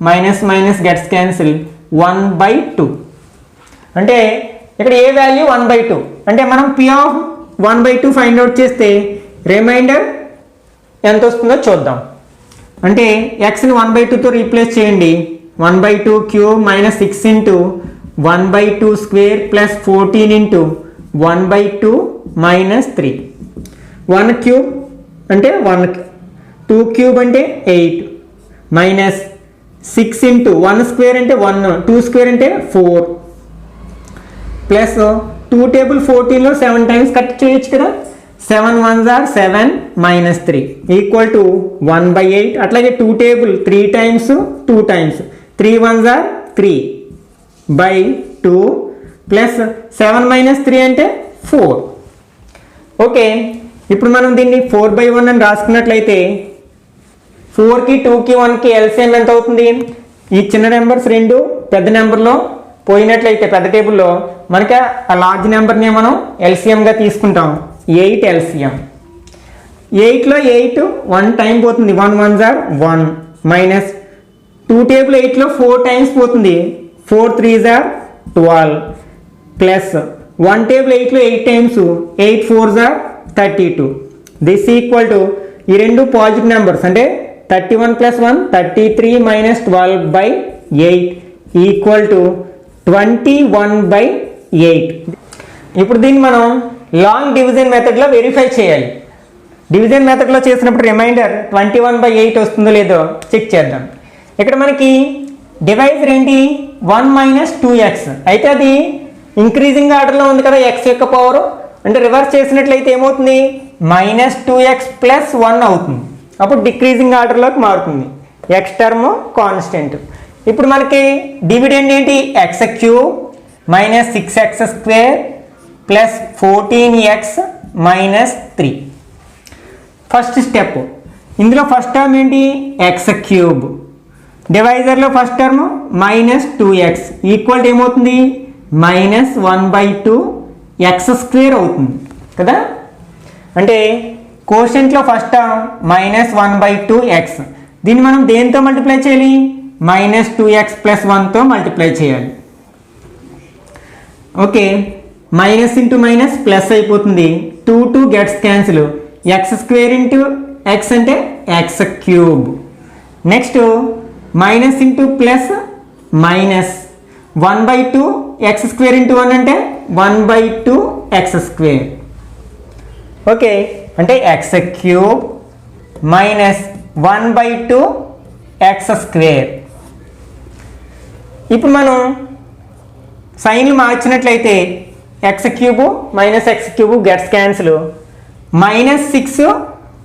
minus minus gets cancel 1/2. అంటే ఇక్కడ ఏ వాల్యూ 1/2. అంటే మనం p ఆఫ్ 1/2 ఫైండ్ అవుట్ చేస్తే రిమైండర్ ఎంత వస్తుందో చూద్దాం. అంటే xని 1/2తో రీప్లేస్ చేయండి. 1/2 cube minus 6 into 1/2 square plus 14 into 1/2 minus 3. 1 cube అంటే 1, 2 క్యూబ్ అంటే 8 మైనస్ 6 ఇంటూ 1 స్క్వేర్ అంటే 1, 2 స్క్వేర్ అంటే 4 ప్లస్ 2 టేబుల్ 14లో 7 టైమ్స్ కట్ చేయొచ్చు కదా. 7 1s are 7 minus 3 equal to 1/8. అట్లాగే 2 table 3 times 2 times 3 1s are 3/2 plus 7 minus 3 అంటే 4. ఓకే, ఇప్పుడు మనం దీన్ని 4/1 అని రాసుకున్నట్లయితే 4కి 2కి 1కి ఎల్సిఎం ఎంత అవుతుంది, ఈ చిన్న నెంబర్స్ రెండు పెద్ద నెంబర్లో పోయినట్లయితే పెద్ద టేబుల్లో మనకి ఆ లార్జ్ నెంబర్ని మనం ఎల్సిఎంగా తీసుకుంటాం. 8 ఎల్సిఎం. 8లో 8 1 టైం పోతుంది, 1 1s are 1 మైనస్ 2 టేబుల్ 8లో 4 టైమ్స్ పోతుంది, 4 3s are 12 ప్లస్ 1 టేబుల్ 8లో 8 times 8 4s are 32. This equal to ఈ రెండు పాజిటివ్ నెంబర్స్ అంటే 31 ప్లస్ 1 33 మైనస్ 12/8 ఈక్వల్ టు 21/8. ఇప్పుడు దీన్ని మనం లాంగ్ డివిజన్ మెథడ్లో వెరిఫై చేయాలి. డివిజన్ మెథడ్లో చేసినప్పుడు రిమైండర్ 21/8 వస్తుందో లేదో చెక్ చేద్దాం. ఇక్కడ మనకి డివైజర్ ఏంటి, 1 మైనస్ 2x. అయితే అది ఇంక్రీజింగ్ ఆర్డర్లో ఉంది కదా x యొక్క పవర్. అంటే రివర్స్ చేసినట్లయితే ఏమవుతుంది, మైనస్ 2x ప్లస్ 1 అవుతుంది. అప్పుడు డిక్రీజింగ్ ఆర్డర్లోకి మారుతుంది. X term constant. ఇప్పుడు మనకి డివిడెండ్ ఏంటి, x cube minus 6x square plus 14x minus 3. First step. ఇందులో ఫస్ట్ టర్మ్ ఏంటి, ఎక్స్ క్యూబ్. డివైజర్లో first term minus 2x equal ఏమవుతుంది, మైనస్ 1/2 ఎక్స్ స్క్వేర్ అవుతుంది కదా. అంటే కోషెంట్లో ఫస్ట్ టర్మ్ మైనస్ 1/2 ఎక్స్. దీన్ని మనం దేంతో మల్టిప్లై చేయాలి, మైనస్ 2x ప్లస్ 1తో మల్టిప్లై చేయాలి. Okay, minus into minus plus అయిపోతుంది, 2 2 gets cancel, X square into x అంటే x cube. Next minus into plus minus 1/2 x square into 1 అంటే 1/2 ఎక్స్ స్క్వేర్. ఓకే, అంటే x cube minus 1/2 x square. ఇప్పుడు మనం సైన్లు మార్చినట్లయితే x cube minus x cube gets cancel, -6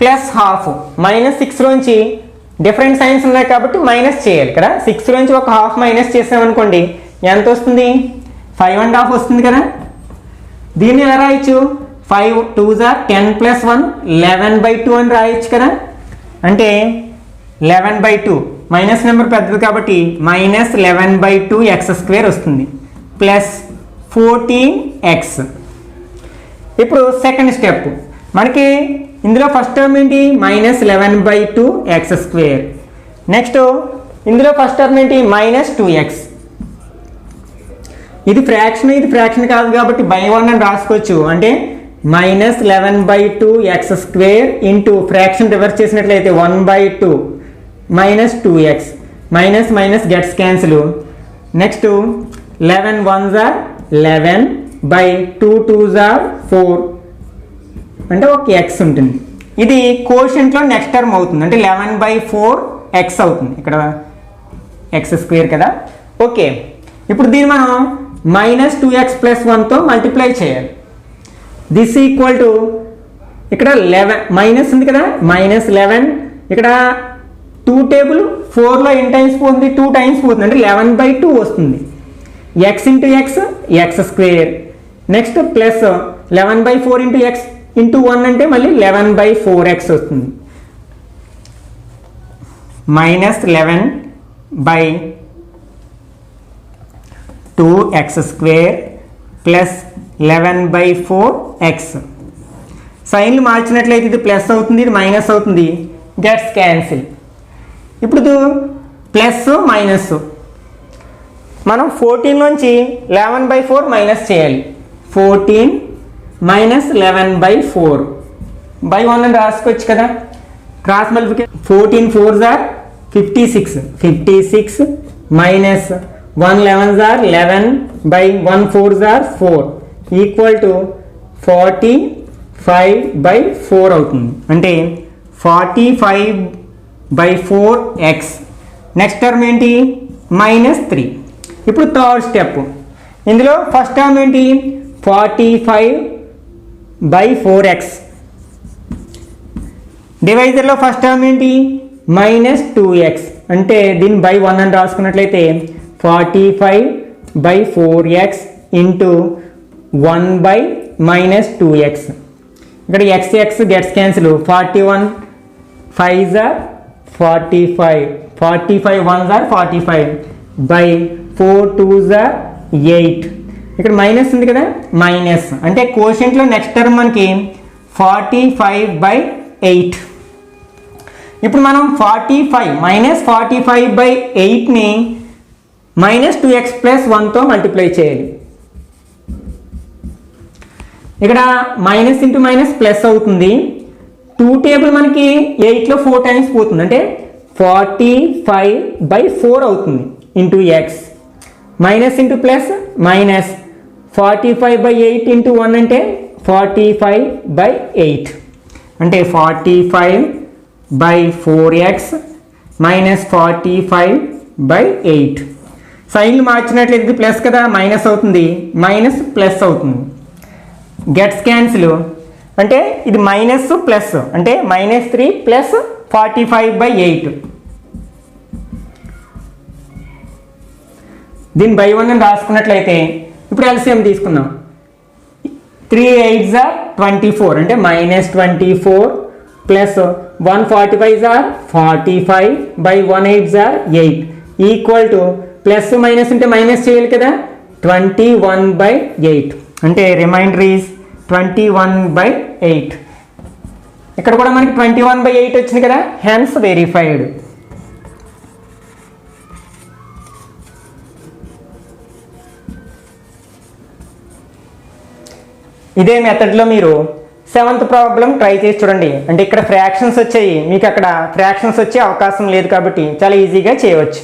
plus half. -6లోంచి different signs ఉన్నాయి కాబట్టి మైనస్ చేయాలి కదా. 6లోంచి ఒక హాఫ్ మైనస్ చేసామనుకోండి ఎంత వస్తుంది, 5.5 వస్తుంది కదా. దీన్ని ఎలా రాయొచ్చు, 5 2s are 10 ప్లస్ 1 11/2 అని రాయొచ్చు కదా. అంటే 11/2 మైనస్ నెంబర్ పెద్దది కాబట్టి మైనస్ 11/2 ఎక్స్ స్క్వేర్ వస్తుంది ప్లస్ 14x. ఇప్పుడు సెకండ్ స్టెప్. మనకి ఇందులో ఫస్ట్ టర్మ్ ఏంటి, మైనస్ 11/2 ఎక్స్ స్క్వేర్. నెక్స్ట్ ఇందులో ఫస్ట్ టర్మ్ ఏంటి, మైనస్ 2x. ఇది ఫ్రాక్షన్ కాదు కాబట్టి బై 1 అని రాసుకోవచ్చు. అంటే minus 11/2 X square into fraction reverse చేసినట్లయితే 1/2 minus 2x minus minus gets cancel. Next 11 1s are 11 by 2 2s are 4 అంటే ఒక ఎక్స్ ఉంటుంది. ఇది కోషెంట్లో నెక్స్ట్ టర్మ్ అవుతుంది అంటే 11/4 ఎక్స్ అవుతుంది. ఇక్కడ ఎక్స్ స్క్వేర్ కదా. ఓకే, ఇప్పుడు దీన్ని మనం -2x + 1తో మల్టిప్లై చేయాలి. దిస్ ఈక్వల్ టు ఇక్కడ 11 మైనస్ ఉంది కదా, -11 ఇక్కడ 2 టేబుల్ 4లో ఎన్ని టైమ్స్ పోతుంది, 2 టైమ్స్ పోతుంది అంటే 11/2 వస్తుంది. X into X X square. Next plus 11/4 into X into 1 అంటే మళ్ళీ 11/4x వస్తుంది. -11/2x² plus 11/4x. సైన్లు మార్చినట్లయితే ఇది ప్లస్ అవుతుంది, ఇది మైనస్ అవుతుంది. Gets cancel. ఇప్పుడు ప్లస్ మైనస్ మనం 14 నుంచి 11/4 మైనస్ చేయాలి. 14 మైనస్ 11/4 బై 1 అని రాసుకోవచ్చు కదా. Cross multiplication 14 4s are 56 minus 1 11s are 11 by 1 4s are 4 equal to 45/4 అవుతుంది. అంటే 45/4x. నెక్స్ట్ టర్మ్ ఏంటి, -3. ఇప్పుడు థర్డ్ స్టెప్. ఇందులో ఫస్ట్ టర్మ్ ఏంటి, 45/4x. డివైజర్లో ఫస్ట్ టర్మ్ ఏంటి, -2x. అంటే దీన్ని బై 1 అని రాసుకున్నట్లయితే 45/4x ఇంటూ 1/-2x. ఇక్కడ x gets cancel. 41 5s are 45 45 1s are 45 by 4 2s are 8. ఇక్కడ మైనస్ ఉంది కదా, మైనస్ అంటే కోషెంట్లో నెక్స్ట్ టర్మ్ మనకి 45/8. ఇప్పుడు మనం 45/8ని -2x + 1తో మల్టిప్లై చేయాలి. ఇక్కడ మైనస్ ఇంటూ మైనస్ ప్లస్ అవుతుంది. 2 టేబుల్ మనకి 8లో 4 టైమ్స్ పోతుంది అంటే 45/4 అవుతుంది into X. Minus into plus minus 45/8 into 1 అంటే 45/8 అంటే 45/4x మైనస్ 45/8. సైన్లు మార్చినట్లయితే ప్లస్ కదా, మైనస్ అవుతుంది, మైనస్ ప్లస్ అవుతుంది. Gets cancel. అంటే ఇది మైనస్ ప్లస్ అంటే -3 ప్లస్ 45/8. దీన్ని బై 1 అని రాసుకున్నట్లయితే ఇప్పుడు ఎల్సిఎం తీసుకుందాం. 3 8s are 24 అంటే -24 plus 145s are 45 by 1 8s are 8 equal to plus minus అంటే మైనస్ చేయాలి కదా, 21/8 అంటే రిమైండర్ ఈజ్ 21/8. ఇక్కడ కూడా మనకి 21/8 వచ్చింది కదా, హెన్స్ వెరిఫైడ్. ఇదే మెథడ్లో మీరు 7th ప్రాబ్లం ట్రై చేసి చూడండి. అంటే ఇక్కడ ఫ్రాక్షన్స్ వచ్చాయి, మీకు అక్కడ ఫ్రాక్షన్స్ వచ్చే అవకాశం లేదు కాబట్టి చాలా ఈజీగా చేయవచ్చు.